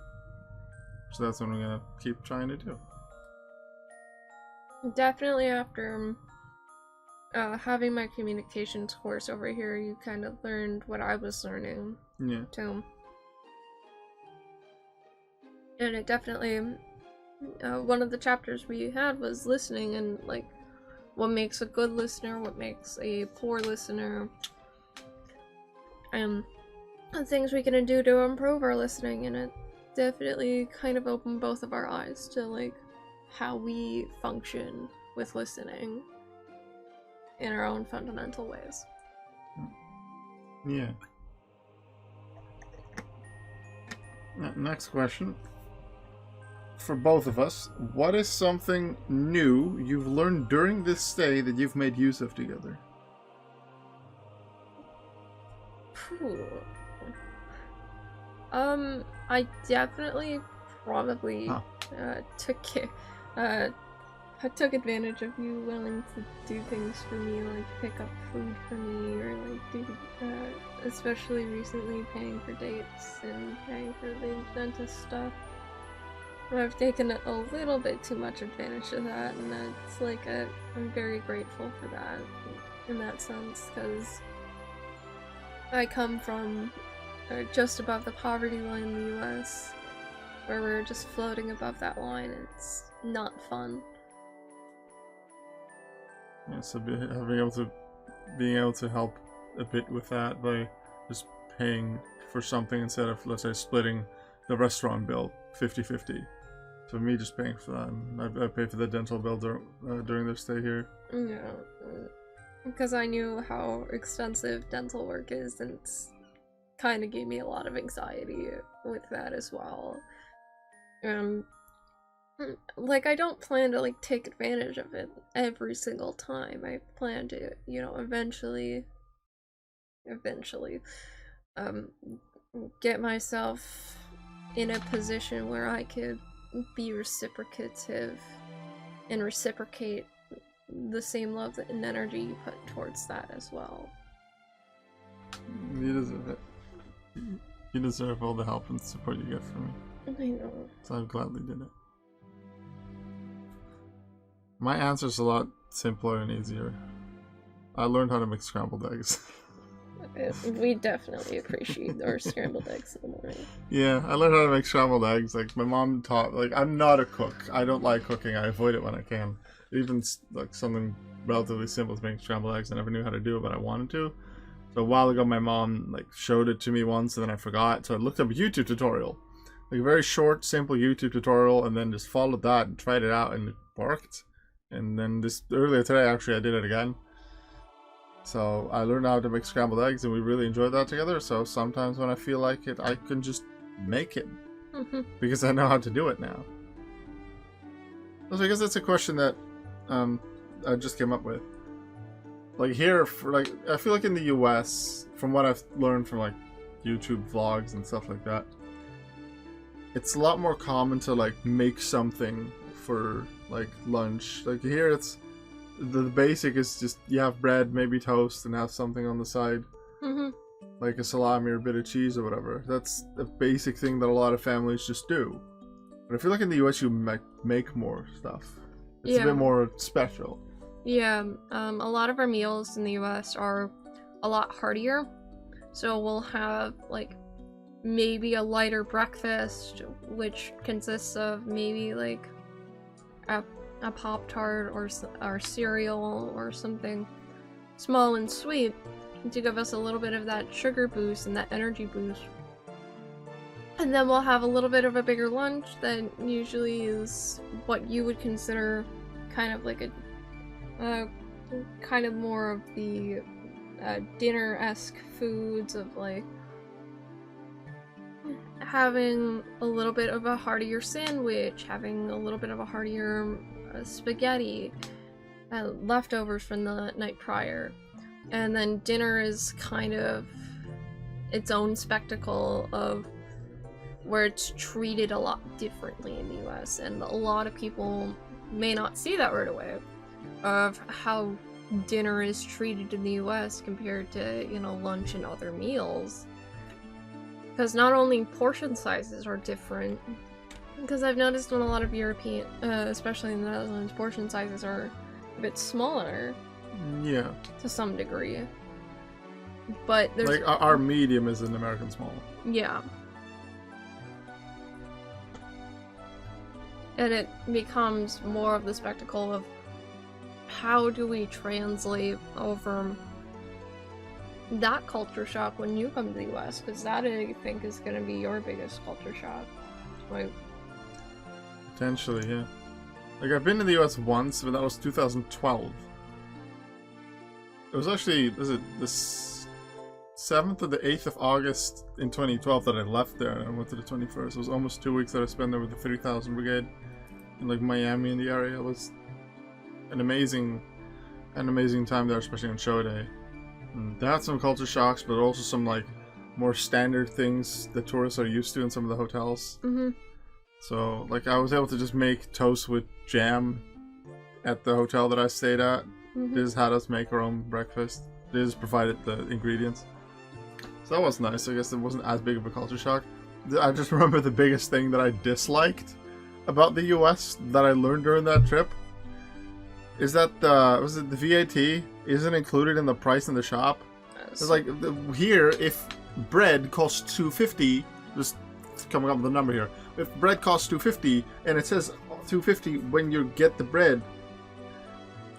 So that's what I'm gonna keep trying to do. Definitely after having my communications course over here, you kind of learned what I was learning. Yeah. Too. And it definitely, one of the chapters we had was listening, and like what makes a good listener, what makes a poor listener, and things we can do to improve our listening. And it definitely kind of opened both of our eyes to like how we function with listening in our own fundamental ways. Yeah. Next question. For both of us, what is something new you've learned during this stay that you've made use of together? I definitely probably took I took advantage of you willing to do things for me, like pick up food for me, or like do, especially recently paying for dates and paying for the dentist stuff. I've taken a little bit too much advantage of that, and that's like I'm very grateful for that in that sense, because I come from just above the poverty line in the US, where we're just floating above that line, and it's not fun. Yeah, so being able to help a bit with that by just paying for something instead of, let's say, splitting the restaurant bill 50-50. So me just paying for that, and I pay for the dental bill during their stay here. Yeah, because I knew how extensive dental work is, and it's kind of gave me a lot of anxiety with that as well. Like, I don't plan to, like, take advantage of it every single time. I plan to, you know, eventually, get myself in a position where I could be reciprocative and reciprocate the same love and energy you put towards that as well. You deserve it. You deserve all the help and support you get from me. I know. So I gladly did it. My answer's a lot simpler and easier. I learned how to make scrambled eggs. We definitely appreciate our scrambled eggs in the morning. Yeah, I learned how to make scrambled eggs. Like, my mom taught, like, I'm not a cook. I don't like cooking. I avoid it when I can. Even, like, something relatively simple as making scrambled eggs. I never knew how to do it, but I wanted to. So a while ago, my mom, like, showed it to me once, and then I forgot. So I looked up a YouTube tutorial. Like, a very short, simple YouTube tutorial, and then just followed that and tried it out, and it worked. And then earlier today, actually, I did it again. So I learned how to make scrambled eggs, and we really enjoyed that together. So sometimes when I feel like it, I can just make it. Because I know how to do it now. Also, because that's a question that I just came up with. Like, here, I feel like in the US, from what I've learned from, like, YouTube vlogs and stuff like that, it's a lot more common to, like, make something for, like, lunch. Like, here it's the basic is just you have bread, maybe toast, and have something on the side, like a salami or a bit of cheese or whatever. That's the basic thing that a lot of families just do. But I feel like in the US you make more stuff. It's a bit more special. Yeah, a lot of our meals in the US are a lot heartier. So we'll have, like, maybe a lighter breakfast, which consists of maybe, like, a Pop-Tart or cereal or something small and sweet to give us a little bit of that sugar boost and that energy boost. And then we'll have a little bit of a bigger lunch that usually is what you would consider kind of like a kind of more of the dinner-esque foods of, like, having a little bit of a heartier sandwich, having a little bit of a heartier spaghetti, leftovers from the night prior. And then dinner is kind of its own spectacle of where it's treated a lot differently in the US, and a lot of people may not see that right away of how dinner is treated in the US compared to, you know, lunch and other meals. Because not only portion sizes are different, because I've noticed when a lot of European, especially in the Netherlands, portion sizes are a bit smaller. Yeah. To some degree. But there's... Like, our medium is an American small. Yeah. And it becomes more of the spectacle of how do we translate over that culture shock when you come to the US, because that I think is going to be your biggest culture shock. Like, potentially, yeah. Like, I've been to the US once, but that was 2012. It was actually, was it the 7th or the 8th of August in 2012 that I left there, and I went to the 21st. It was almost 2 weeks that I spent there with the 30,000 Brigade in, like, Miami in the area. It was an amazing time there, especially on show day. And they had some culture shocks, but also some, like, more standard things that tourists are used to in some of the hotels. So, like, I was able to just make toast with jam at the hotel that I stayed at. They just had us make our own breakfast. They just provided the ingredients. So that was nice. I guess it wasn't as big of a culture shock. I just remember the biggest thing that I disliked about the US that I learned during that trip is that the VAT isn't included in the price in the shop. It's like here, if bread costs $2.50, just coming up with a number here. If bread costs $2.50 and it says $2.50 when you get the bread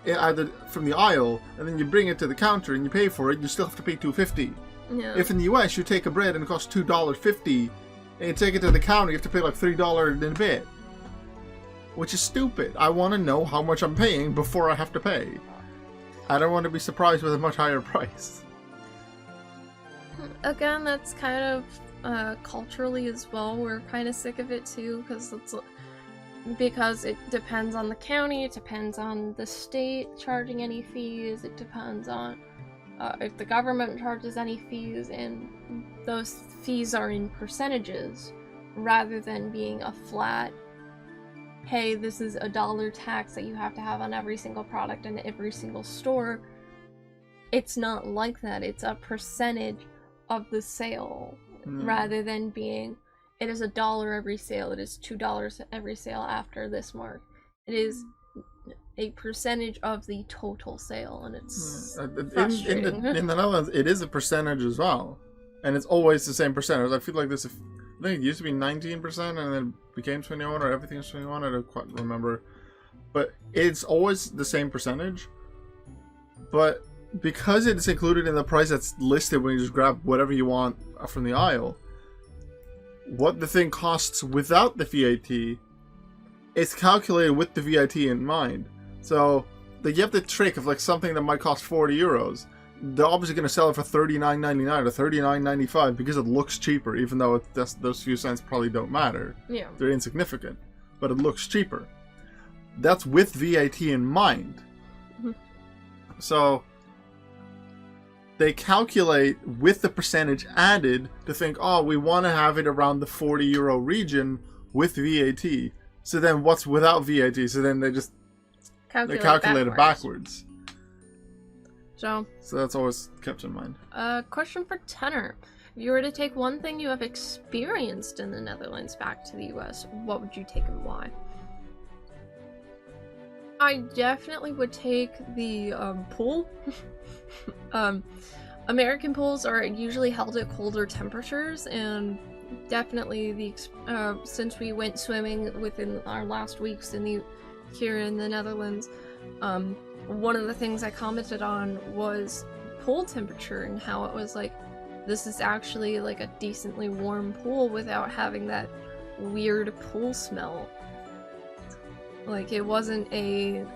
either from the aisle and then you bring it to the counter and you pay for it, you still have to pay $2.50. Yeah. If in the US you take a bread and it costs $2.50 and you take it to the counter, you have to pay like $3 and a bit. Which is stupid. I want to know how much I'm paying before I have to pay. I don't want to be surprised with a much higher price. Again, that's kind of culturally as well. We're kind of sick of it too, because it depends on the county, it depends on the state charging any fees, it depends on if the government charges any fees, and those fees are in percentages rather than being a flat, hey, this is $1 tax that you have to have on every single product in every single store. It's not like that. It's a percentage of the sale rather than being, it is $1 every sale, it is $2 every sale after this mark. It is a percentage of the total sale, and it's frustrating. In the Netherlands, it is a percentage as well, and it's always the same percentage. I feel like this. I think it used to be 19%, and then it became 21, or everything was 21. I don't quite remember, but it's always the same percentage. But because it's included in the price that's listed when you just grab whatever you want from the aisle, what the thing costs without the VAT, it's calculated with the VAT in mind. So you have the trick of like something that might cost 40 euros. They're obviously going to sell it for $39.99 or $39.95 because it looks cheaper, even though those few cents probably don't matter. Yeah. They're insignificant, but it looks cheaper. That's with VAT in mind. So they calculate with the percentage added to think, oh, we want to have it around the 40 euro region with VAT. So then what's without VAT? So then they just calculate it backwards. So that's always kept in mind. Question for Tenor. If you were to take one thing you have experienced in the Netherlands back to the US, what would you take and why? I definitely would take the pool. American pools are usually held at colder temperatures, and definitely since we went swimming within our last weeks here in the Netherlands, one of the things I commented on was pool temperature and how it was like, this is actually like a decently warm pool without having that weird pool smell. Like, it wasn't an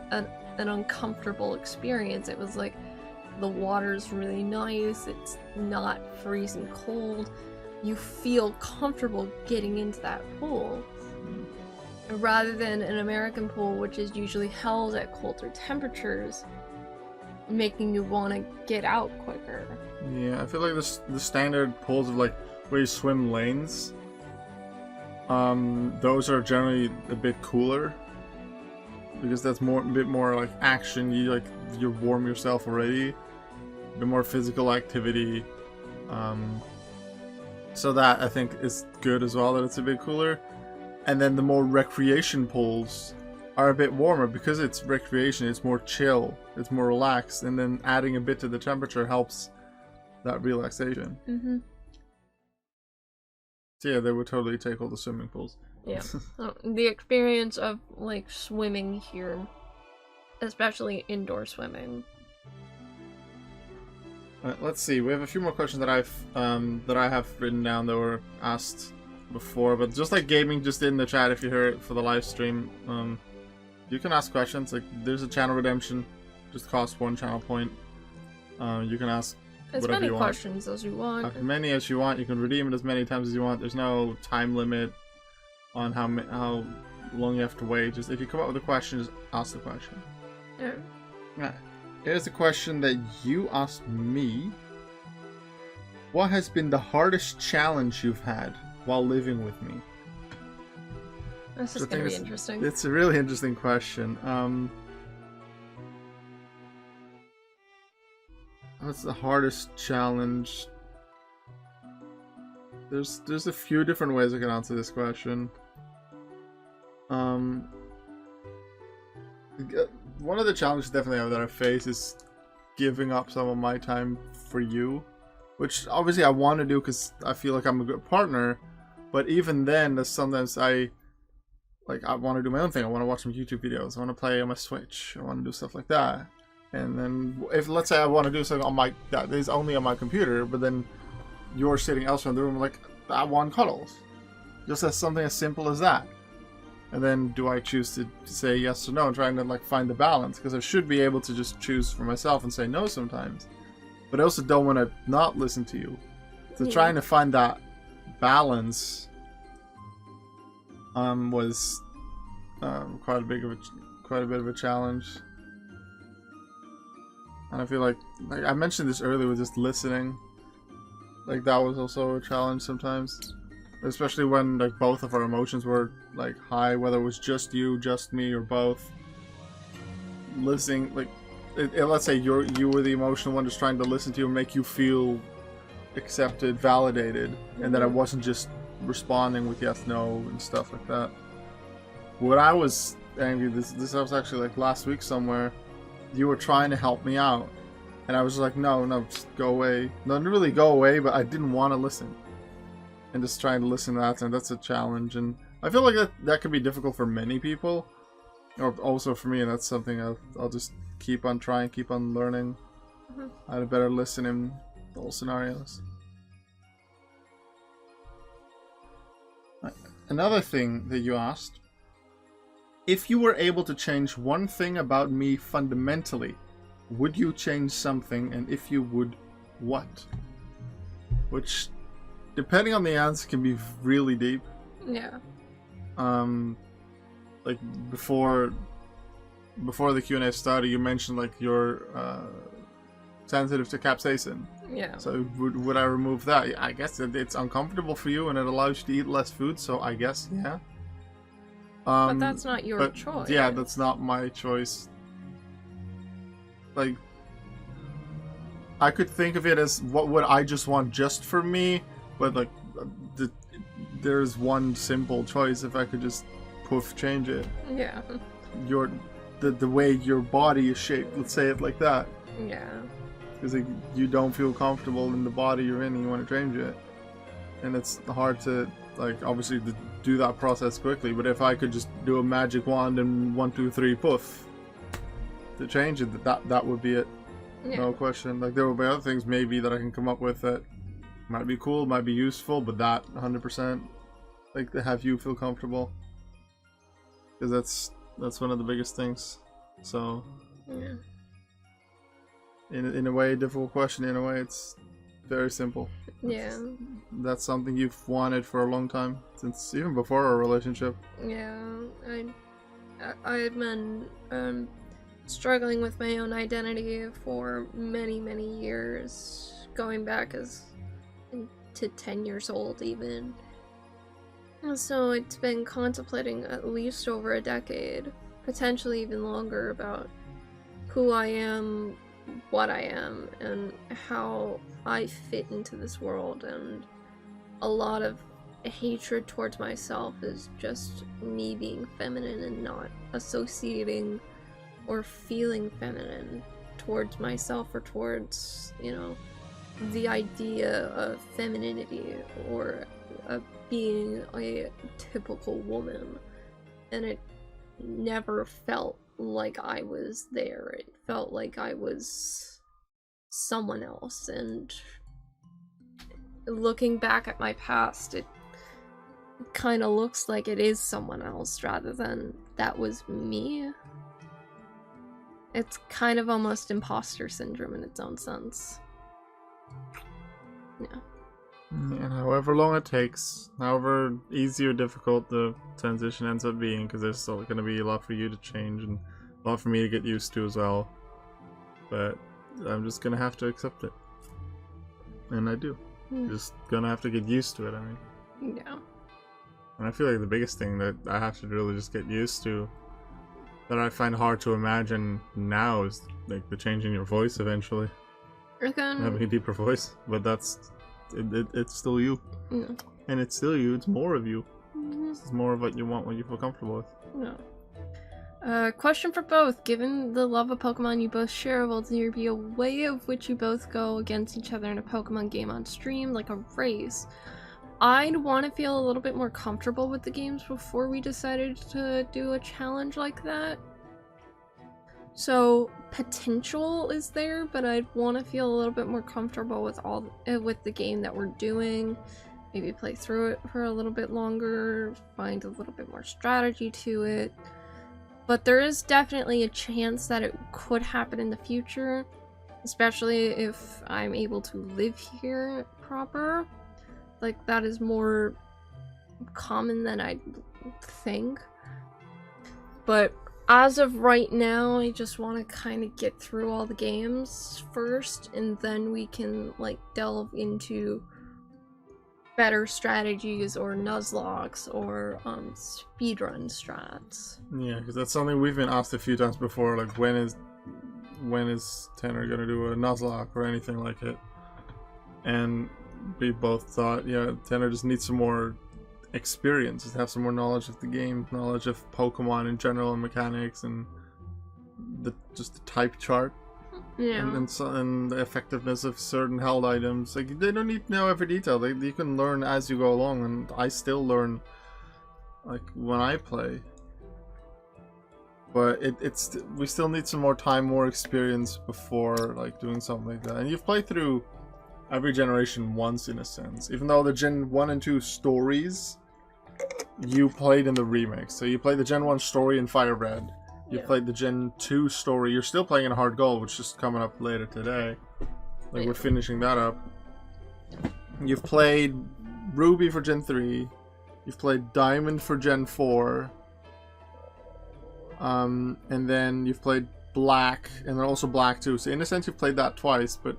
uncomfortable experience. It was like, the water's really nice, it's not freezing cold, you feel comfortable getting into that pool. Rather than an American pool, which is usually held at colder temperatures, making you want to get out quicker. Yeah, I feel like the standard pools of like where you swim lanes, those are generally a bit cooler because that's a bit more like action. You warm yourself already, a bit more physical activity. So that I think is good as well, that it's a bit cooler. And then the more recreation pools are a bit warmer because it's recreation, it's more chill, it's more relaxed, and then adding a bit to the temperature helps that relaxation. So yeah, they would totally take all the swimming pools. Yeah. The experience of like swimming here, especially indoor swimming. Let's see, we have a few more questions that I have written down that were asked before, but just like gaming just in the chat, if you hear it for the live stream, you can ask questions. Like, there's a channel redemption, just costs 1 channel point. You can ask as whatever many you want. questions as you want. As many as you want. You can redeem it as many times as you want. There's no time limit on how long you have to wait. Just if you come up with a question, just ask the question. Yeah. Here's a question that you asked me. What has been the hardest challenge you've had while living with me? This is gonna be interesting. It's a really interesting question. What's the hardest challenge? There's a few different ways I can answer this question. One of the challenges definitely that I face is giving up some of my time for you, which obviously I want to do because I feel like I'm a good partner. But even then, there's sometimes I want to do my own thing. I want to watch some YouTube videos. I want to play on my Switch. I want to do stuff like that. And then if let's say I want to do something on that is only on my computer, but then you're sitting elsewhere in the room, like, I want cuddles. Just as something as simple as that. And then do I choose to say yes or no and trying to like find the balance? Because I should be able to just choose for myself and say no sometimes. But I also don't want to not listen to you. So trying to find that balance was quite a bit of a challenge. And I feel like I mentioned this earlier with just listening. Like that was also a challenge sometimes. Especially when like both of our emotions were like high, whether it was just you, just me, or both. Listening, like, let's say you were the emotional one, just trying to listen to you and make you feel accepted, validated, and that I wasn't just responding with yes, no, and stuff like that. What I was angry, this was actually like last week somewhere. You were trying to help me out, and I was like, no, just go away. Not really go away, but I didn't want to listen. And just trying to listen to that, and that's a challenge. And I feel like that could be difficult for many people, or also for me. And that's something I'll just keep on trying, keep on learning how to better listen in all scenarios. Another thing that you asked: if you were able to change one thing about me fundamentally, would you change something? And if you would, what? Which, depending on the answer, can be really deep. Yeah. Like before the Q&A started, you mentioned like you're sensitive to capsaicin. Yeah. So would I remove that? I guess it's uncomfortable for you and it allows you to eat less food. So I guess yeah. But that's not your choice. Yeah, that's not my choice. Like, I could think of it as what would I just want just for me, but like, there's one simple choice. If I could just poof change it. Yeah. The way your body is shaped. Let's say it like that. Yeah. Because like, you don't feel comfortable in the body you're in, and you want to change it, and it's hard to like obviously to do that process quickly. But if I could just do a magic wand and 1, 2, 3 poof to change it, that would be it. Yeah. No question. Like there will be other things maybe that I can come up with that might be cool, might be useful, but that 100% like to have you feel comfortable, because that's one of the biggest things. So yeah. In a way, a difficult question. In a way, it's very simple. Yeah. That's something you've wanted for a long time, since even before our relationship. Yeah, I've been struggling with my own identity for many, many years, going back to 10 years old even. So it's been contemplating at least over a decade, potentially even longer, about who I am, what I am, and how I fit into this world. And a lot of hatred towards myself is just me being feminine and not associating or feeling feminine towards myself or towards, the idea of femininity or being a typical woman. And it never felt like I was there. It felt like I was someone else. And looking back at my past, it kind of looks like it is someone else rather than that was me. It's kind of almost imposter syndrome in its own sense. Yeah. And however long it takes, however easy or difficult the transition ends up being, because there's still going to be a lot for you to change and a lot for me to get used to as well. But I'm just going to have to accept it. And I do. Just going to have to get used to it, I mean. Yeah. And I feel like the biggest thing that I have to really just get used to, that I find hard to imagine now, is like the change in your voice eventually. Having a deeper voice, but it's still you. No. And it's still you, it's more of you. It's more of what you want, what you feel comfortable with. No. Question for both. Given the love of Pokemon you both share, will there be a way of which you both go against each other in a Pokemon game on stream, like a race? I'd want to feel a little bit more comfortable with the games before we decided to do a challenge like that. So potential is there, but I'd want to feel a little bit more comfortable with the game that we're doing. Maybe play through it for a little bit longer, find a little bit more strategy to it. But there is definitely a chance that it could happen in the future, especially if I'm able to live here proper. Like, that is more common than I'd think. But as of right now, I just want to kind of get through all the games first, and then we can, like, delve into better strategies or Nuzlocks or speedrun strats. Yeah, because that's something we've been asked a few times before, like when is Tenor gonna do a Nuzlocke or anything like it? And we both thought, yeah, Tenor just needs some more experience, just have some more knowledge of the game, knowledge of Pokemon in general and mechanics, and just the type chart. Yeah. And the effectiveness of certain held items. Like, they don't need to know every detail. You can learn as you go along, and I still learn, like, when I play. But we still need some more time, more experience before, like, doing something like that. And you've played through every generation once, in a sense. Even though the Gen 1 and 2 stories, you played in the remix. So you played the Gen 1 story in Fire Red. You played the Gen 2 story. You're still playing in Hard Gold, which is coming up later today. Like, we're finishing that up. You've played Ruby for Gen 3. You've played Diamond for Gen 4. And then you've played Black, and then also Black 2. So in a sense, you've played that twice, but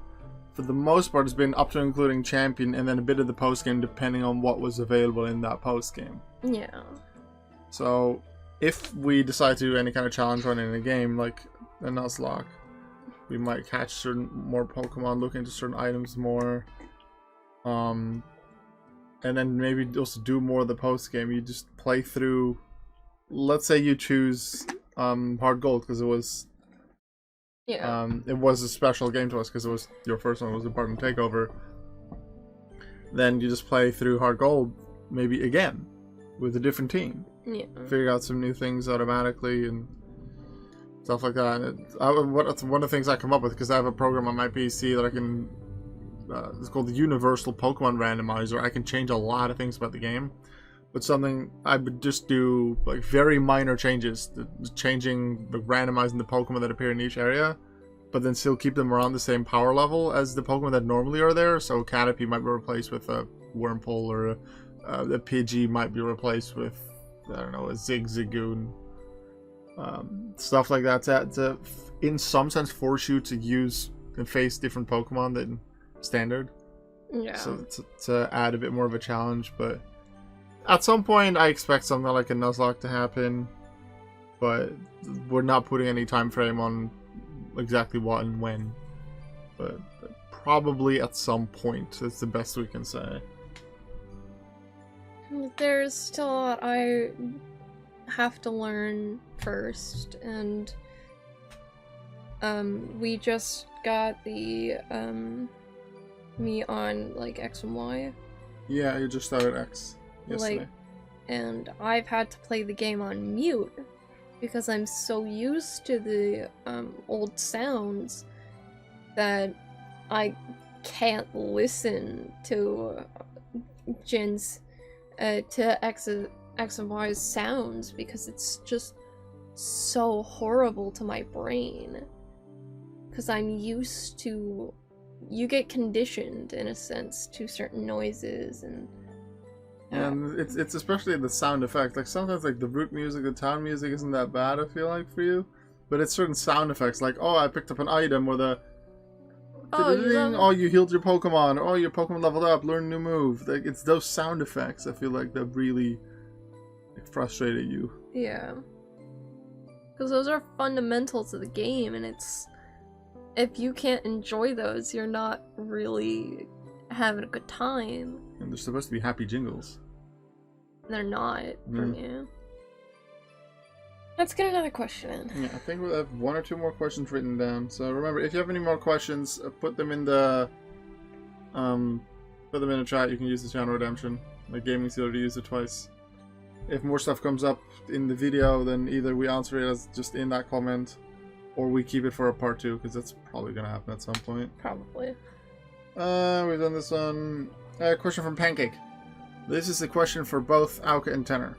for the most part, it's been up to including Champion, and then a bit of the post-game, depending on what was available in that post-game. Yeah. So if we decide to do any kind of challenge run in a game, like a Nuzlocke, we might catch certain more Pokemon, look into certain items more, and then maybe also do more of the post game. You just play through. Let's say you choose Hard Gold because it was a special game to us because it was your first one, was Apartment Takeover. Then you just play through Hard Gold, maybe again with a different team. Yeah. Figure out some new things automatically and stuff like that. That's one of the things I come up with, because I have a program on my PC that I can. It's called the Universal Pokemon Randomizer. I can change a lot of things about the game, but something I would just do, like, very minor changes, randomizing the Pokemon that appear in each area, but then still keep them around the same power level as the Pokemon that normally are there. So Caterpie might be replaced with a Wurmple, or a Pidgey might be replaced with, I don't know, a Zigzagoon. Stuff like that to in some sense force you to use and face different Pokemon than standard. Yeah. So to add a bit more of a challenge, but at some point I expect something like a Nuzlocke to happen, but we're not putting any time frame on exactly what and when. But probably at some point. That's the best we can say. There's still a lot I have to learn first, and we just got the me on like X and Y. Yeah, you just started X yesterday. And I've had to play the game on mute because I'm so used to the old sounds that I can't listen to X and Y's sounds because it's just so horrible to my brain. Because I'm used to, you get conditioned in a sense to certain noises and. And it's especially the sound effect. Like sometimes, like the root music, the town music isn't that bad, I feel like, for you, but it's certain sound effects, like, oh, I picked up an item, or the you healed your Pokemon, or, oh, your Pokemon leveled up, learn a new move. Like, it's those sound effects I feel like that really frustrated you. Yeah. Because those are fundamentals of the game, and if you can't enjoy those, you're not really having a good time. And they're supposed to be happy jingles. They're not, for me. Let's get another question in. Yeah, I think we have 1 or 2 more questions written down. So remember, if you have any more questions, put them in the chat. You can use the channel redemption. My gaming seal already used it twice. If more stuff comes up in the video, then either we answer it as just in that comment, or we keep it for a part 2, because that's probably gonna happen at some point. Probably. We've done this one. Question from Pancake. This is a question for both Auke and Tenor.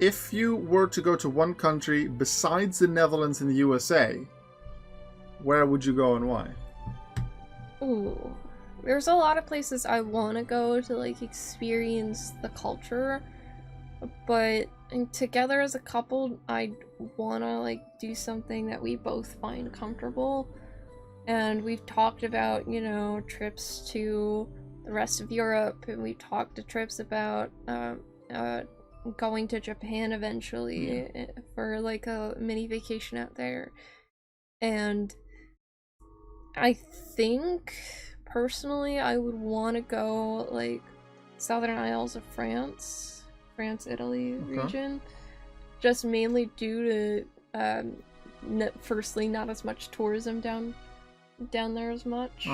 If you were to go to one country besides the Netherlands and the USA, where would you go and why? Ooh. There's a lot of places I want to go to, like, experience the culture, but together as a couple, I want to, like, do something that we both find comfortable. And we've talked about, you know, trips to the rest of Europe, and we've talked to trips about going to Japan eventually for like a mini vacation out there. And I think personally I would want to go like Southern Isles of France, Italy region, just mainly due to firstly not as much tourism down there as much.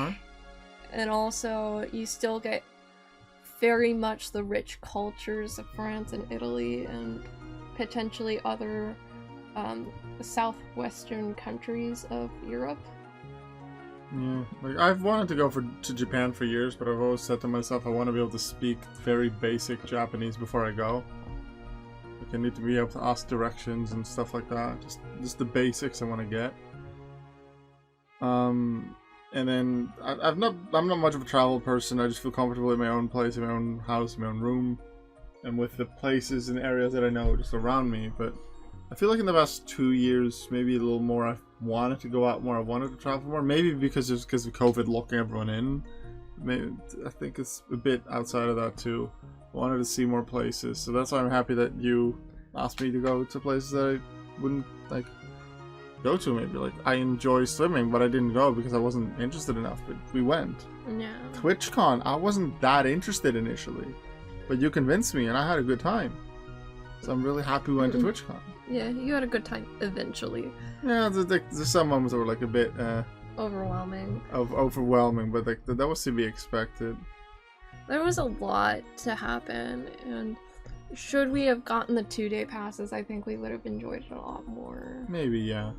And also you still get very much the rich cultures of France and Italy and potentially other southwestern countries of Europe. Yeah, like I've wanted to go to Japan for years, but I've always said to myself I want to be able to speak very basic Japanese before I go. Like I need to be able to ask directions and stuff like that. Just the basics I want to get. And then I'm not much of a travel person. I just feel comfortable in my own place, in my own house, in my own room, and with the places and areas that I know just around me. But I feel like in the past 2 years, maybe a little more, I've wanted to go out more. I wanted to travel more. Maybe because of COVID locking everyone in. Maybe I think it's a bit outside of that too. I wanted to see more places, so that's why I'm happy that you asked me to go to places that I wouldn't like go to. Maybe like I enjoy swimming, but I didn't go because I wasn't interested enough. But we went. Yeah. TwitchCon, I wasn't that interested initially, but you convinced me, and I had a good time. So I'm really happy we went to TwitchCon. Yeah, you had a good time eventually. Yeah, there's some moments that were like a bit overwhelming. Overwhelming, but like that was to be expected. There was a lot to happen, and should we have gotten the 2-day passes, I think we would have enjoyed it a lot more. Maybe, yeah.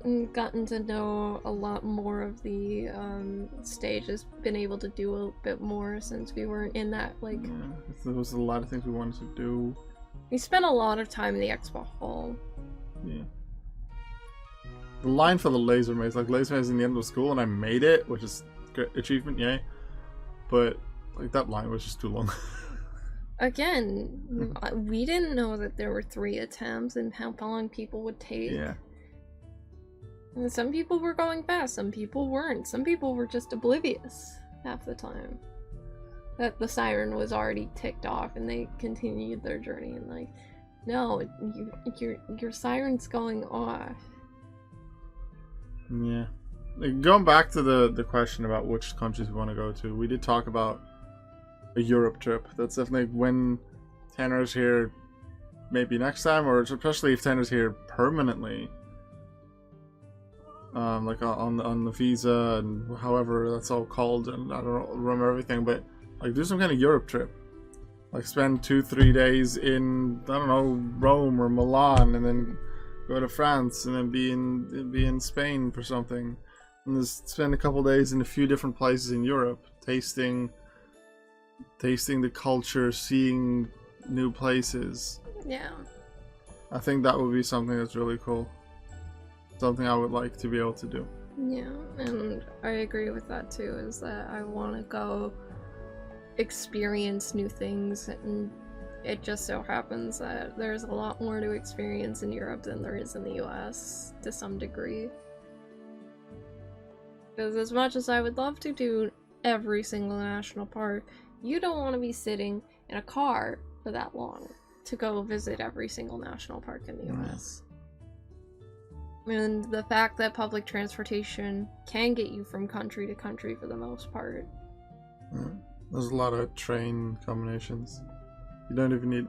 And gotten to know a lot more of the stages, been able to do a bit more since we weren't in that, like... Yeah, there was a lot of things we wanted to do. We spent a lot of time in the expo hall. Yeah. The line for the laser maze, like laser maze in the end of school, and I made it, which is great achievement, yay. But like that line was just too long. Again, we didn't know that there were 3 attempts and how long people would take. Yeah. And some people were going fast, some people weren't. Some people were just oblivious half the time that the siren was already ticked off, and they continued their journey. And like, no, your siren's going off. Yeah. Like, going back to the question about which countries we want to go to, we did talk about a Europe trip. That's definitely when Tenor's here, maybe next time, or especially if Tenor's here permanently. Like on the visa and however that's all called, and I don't remember everything, but like do some kind of Europe trip. Like spend 2-3 days in, I don't know, Rome or Milan, and then go to France, and then be in Spain for something, and just spend a couple days in a few different places in Europe, tasting the culture, seeing new places. Yeah. I think that would be something that's really cool. Something I would like to be able to do. Yeah, and I agree with that too, is that I want to go experience new things, and it just so happens that there's a lot more to experience in Europe than there is in the US, to some degree. Because as much as I would love to do every single national park, you don't want to be sitting in a car for that long to go visit every single national park in the US. And the fact that public transportation can get you from country to country for the most part. There's a lot of train combinations. You don't even need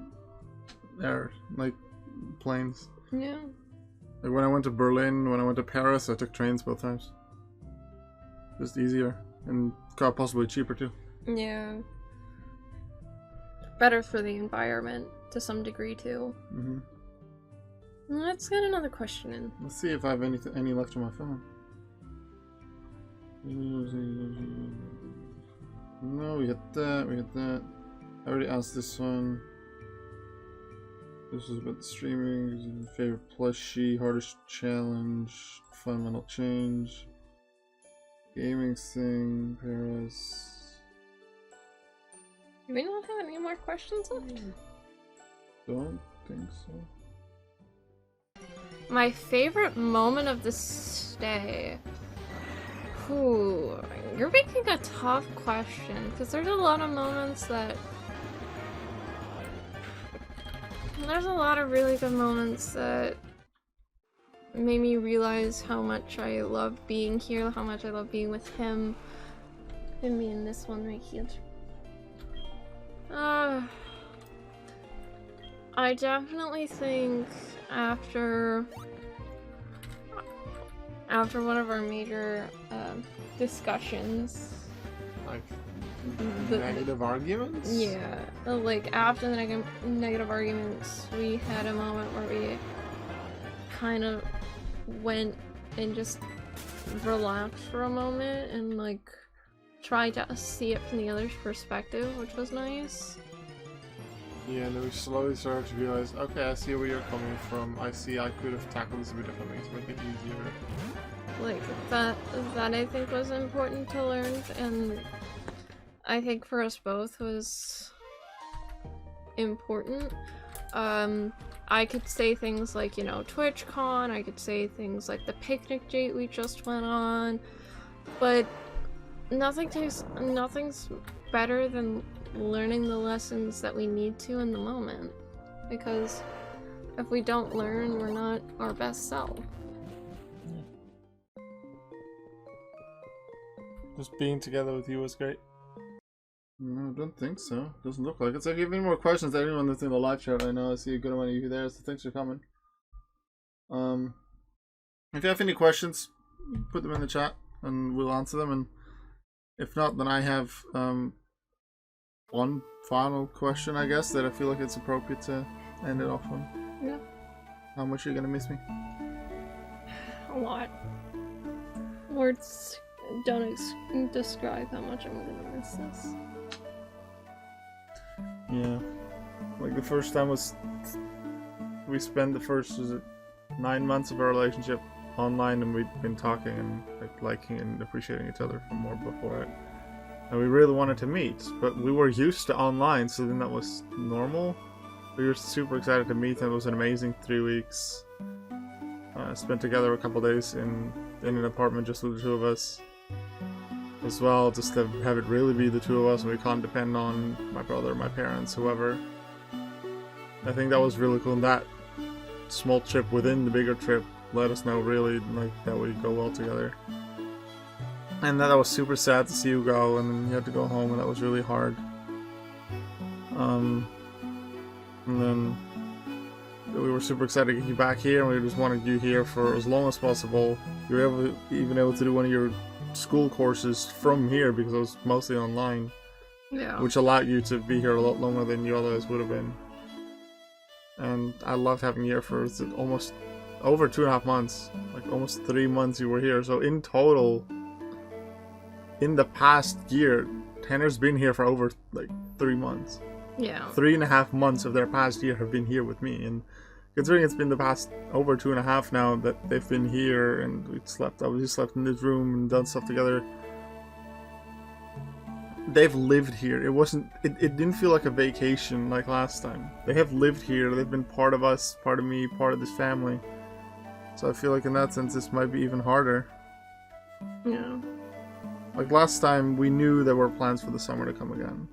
planes. Yeah. Like when I went to Berlin, when I went to Paris, I took trains both times. Just easier and got possibly cheaper too. Yeah. Better for the environment to some degree too. Mm-hmm. Let's get another question in. Let's see if I have any left on my phone. No, we had that. I already asked this one. This is about the streaming. Favorite plushie, hardest challenge, fundamental change, gaming thing, Paris. Do we not have any more questions left? Don't think so. My favorite moment of the stay. Ooh, you're making a tough question because there's a lot of moments that. There's a lot of really good moments that made me realize how much I love being here, how much I love being with him. And me in this one right here. I definitely think after one of our major discussions, like negative arguments? Yeah, like after the negative arguments, we had a moment where we kind of went and just relaxed for a moment and like tried to see it from the other's perspective, which was nice. Yeah, and then we slowly started to realize, okay, I see where you're coming from. I see I could have tackled this a bit differently to make it easier. Like, that I think was important to learn, and I think for us both was important. I could say things like, you know, TwitchCon, I could say things like the picnic date we just went on, but nothing's better than learning the lessons that we need to in the moment, because if we don't learn, we're not our best self. Just being together with you was great. No, I don't think so. Doesn't look like it. So if you have any more questions, anyone that's in the live chat right now, I see a good amount of you there, so thanks for coming. If you have any questions, put them in the chat and we'll answer them, and if not, then I have one final question, I guess, that I feel like it's appropriate to end it off on. Yeah. How much are you gonna miss me? A lot. Words don't describe how much I'm gonna miss this. Yeah. Like the first time was, we spent the first 9 months of our relationship online, and we'd been talking and like liking and appreciating each other for more before it. And we really wanted to meet, but we were used to online, so then that was normal. We were super excited to meet, and it was an amazing 3 weeks. Spent together a couple days in an apartment just with the two of us. As well, just to have it really be the two of us, and we can't depend on my brother, my parents, whoever. I think that was really cool, and that small trip within the bigger trip let us know really like that we go well together. And that was super sad to see you go, and then you had to go home, and that was really hard. And then we were super excited to get you back here, and we just wanted you here for as long as possible. You were even able to do one of your school courses from here because it was mostly online. Yeah. Which allowed you to be here a lot longer than you otherwise would have been. And I loved having you here for almost over 2.5 months. Like almost 3 months you were here. So in total, in the past year, Tenor's been here for over like 3 months. Yeah. 3.5 months of their past year have been here with me, and considering it's been the past over 2.5 now that they've been here, and we slept in this room and done stuff together. They've lived here. It didn't feel like a vacation like last time. They have lived here. They've been part of us, part of me, part of this family. So I feel like in that sense this might be even harder. Yeah. Like last time we knew there were plans for the summer to come again.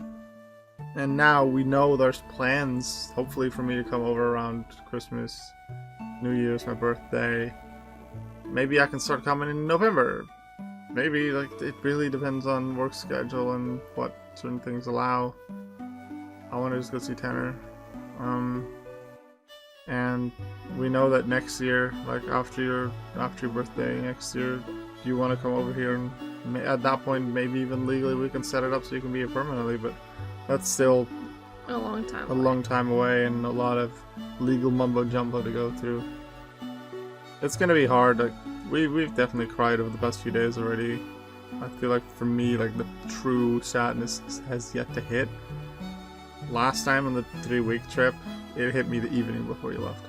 And now we know there's plans, hopefully, for me to come over around Christmas, New Year's, my birthday. Maybe I can start coming in November. Maybe, like, it really depends on work schedule and what certain things allow. I want to just go see Tenor. And we know that next year, like after your birthday next year, you want to come over here, and at that point, maybe even legally, we can set it up so you can be here permanently. But that's still a long time. Long time away, and a lot of legal mumbo jumbo to go through. It's gonna be hard. Like we've definitely cried over the past few days already. I feel like for me, like the true sadness has yet to hit. Last time on the 3-week trip, it hit me the evening before you left.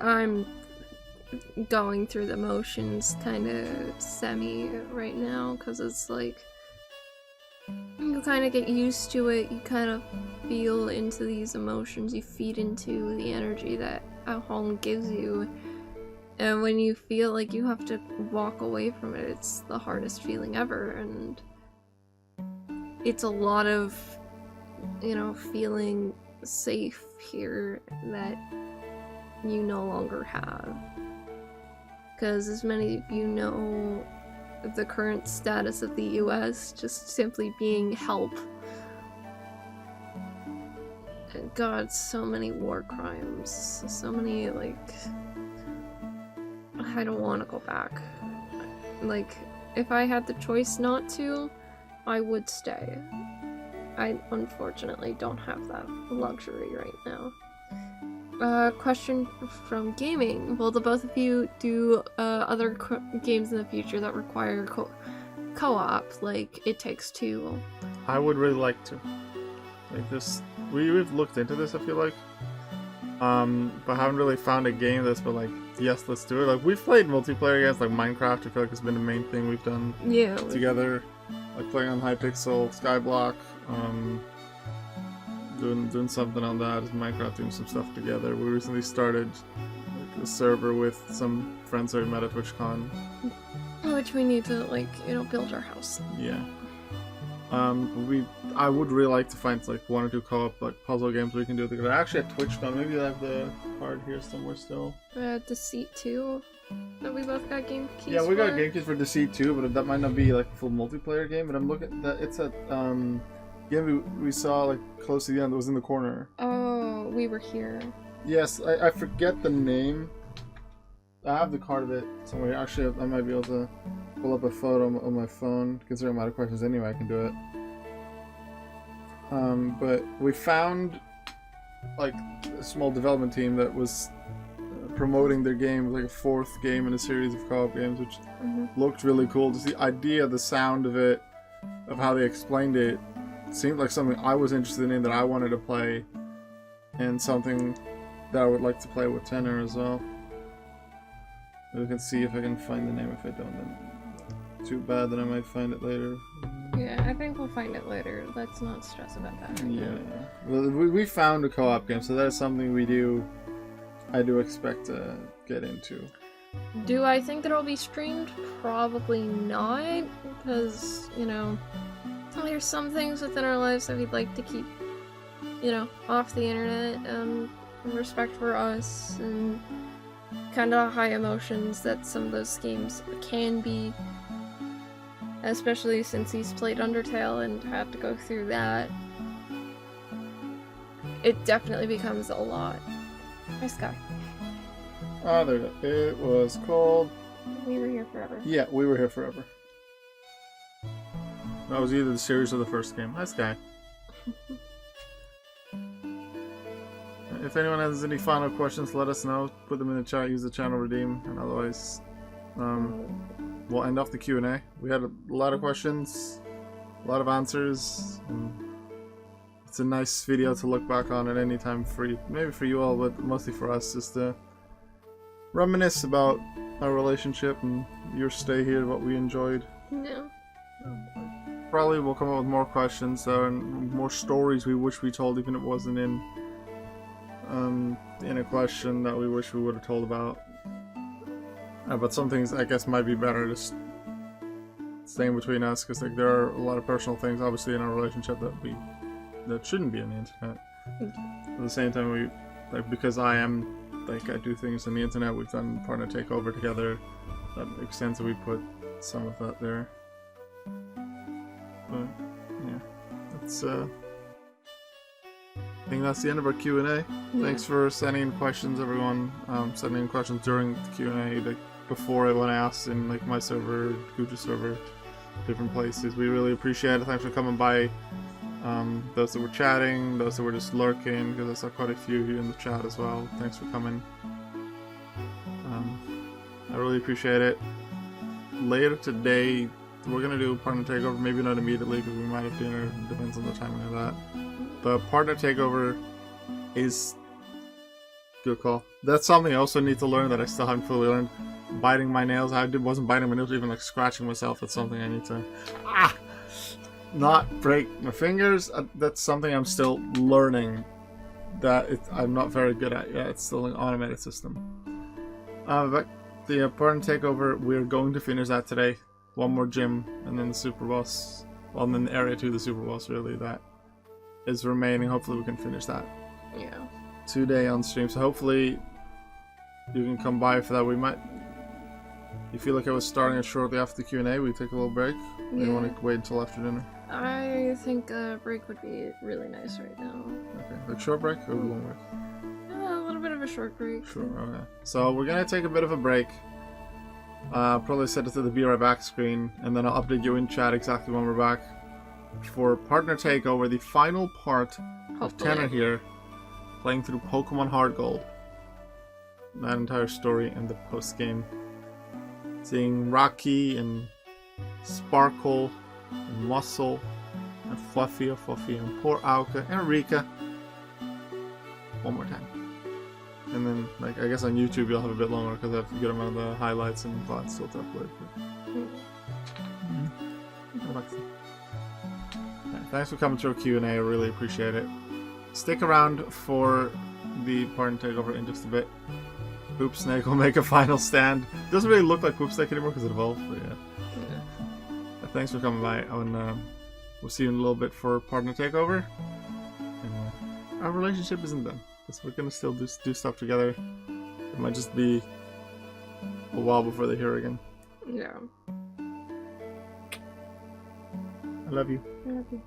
I'm going through the motions kind of semi right now, because it's like you kind of get used to it, you kind of feel into these emotions, you feed into the energy that a home gives you, and when you feel like you have to walk away from it, it's the hardest feeling ever, and it's a lot of, you know, feeling safe here that you no longer have. Because as many of you know, the current status of the US just simply being help. And God, so many war crimes, so many, like, I don't want to go back. Like, if I had the choice not to, I would stay. I unfortunately don't have that luxury right now. Question from gaming. Will the both of you do other games in the future that require co-op, like It Takes Two? I would really like to. Like this, we've looked into this, I feel like. But haven't really found a game that's been like, yes, let's do it. Like, we've played multiplayer games like Minecraft, I feel like it's been the main thing we've done together. Like playing on Hypixel, Skyblock, doing something on that, is Minecraft, doing some stuff together. We recently started like a server with some friends that we met at TwitchCon. Which we need to, like, you know, build our house. Yeah. I would really like to find like 1 or 2 co-op like puzzle games we can do together. Actually, at TwitchCon, maybe I have the card here somewhere still. Deceit 2 that we both got game keys. Yeah, we got game keys for Deceit 2, but that might not be like a full multiplayer game. But I'm looking that it's a game we saw like close to the end. That was in the corner. Oh, we were here. Yes, I forget the name. I have the card of it somewhere. Actually, I might be able to pull up a photo on my phone. Considering I'm out of questions anyway, I can do it. But we found like a small development team that was promoting their game, like a 4th game in a series of co-op games, which looked really cool. Just the idea, the sound of it, of how they explained it, seemed like something I was interested in, that I wanted to play, and something that I would like to play with Tenor as well. We can see if I can find the name. If I don't, then too bad, then I might find it later. Yeah, I think we'll find it later. Let's not stress about that right now. Well, we found a co-op game, so that's something I do expect to get into. Do I think that it'll be streamed? Probably not, because, you know, there's some things within our lives that we'd like to keep, you know, off the internet, respect for us, and kind of high emotions that some of those games can be, especially since he's played Undertale and had to go through that. It definitely becomes a lot. Nice guy. Ah, there we go. It was called... We Were Here Forever. Yeah, We Were Here Forever. That was either the series or the first game. Nice guy. If anyone has any final questions, let us know. Put them in the chat, use the channel redeem, and otherwise we'll end off the Q&A. We had a lot of questions, a lot of answers, and it's a nice video to look back on at any time for you, maybe for you all, but mostly for us, just to reminisce about our relationship and your stay here, what we enjoyed. Yeah. Probably we'll come up with more questions though, and more stories we wish we told, even if it wasn't in a question that we wish we would have told about. But some things I guess might be better just staying between us, because like there are a lot of personal things, obviously, in our relationship that shouldn't be on the internet. At the same time, we like because I do things on the internet. We've done partner takeover together. That makes sense that we put some of that there. But yeah, that's I think that's the end of our Q&A. Yeah. Thanks for sending in questions, everyone. Sending in questions during the Q&A, like before when I asked in like my server, Guja server, different places. We really appreciate it. Thanks for coming by. Those that were chatting, those that were just lurking, because I saw quite a few here in the chat as well. Thanks for coming. I really appreciate it. Later today, we're gonna do a partner takeover. Maybe not immediately because we might have dinner. Depends on the timing of that. But partner takeover is good call. That's something I also need to learn that I still haven't fully learned. Biting my nails. Wasn't biting my nails, even like scratching myself. That's something I need to not break my fingers. That's something I'm still learning. I'm not very good at yet. It's still an automated system. But the partner takeover, we're going to finish that today. One more gym, and then the super boss. Well, and then the area 2, the super boss. Really, that is remaining. Hopefully, we can finish that. Yeah. Today on stream. So hopefully, you can come by for that. We might. You feel like I was starting it shortly after the Q&A? We take a little break. Or you want to wait until after dinner? I think a break would be really nice right now. Okay, like short break or long break? A little bit of a short break. Sure. Okay. So we're gonna take a bit of a break. Probably set it to the "Be Right Back" screen, and then I'll update you in chat exactly when we're back for partner takeover, the final part of Tenor here, playing through Pokemon Heart Gold. That entire story and the post game, seeing Rocky and Sparkle and Muscle and Fluffy and poor Auka and Rika one more time. And then, like, I guess on YouTube you'll have a bit longer because I have a good amount of the highlights and thoughts still to upload. Right, thanks for coming to our Q&A. I really appreciate it. Stick around for the partner takeover in just a bit. Poop Snake will make a final stand. Doesn't really look like Poop Snake anymore because it evolved, but yeah. Thanks for coming by, and we'll see you in a little bit for partner takeover. And our relationship isn't done. Because we're gonna still do stuff together. It might just be a while before they're here again. Yeah. I love you. I love you.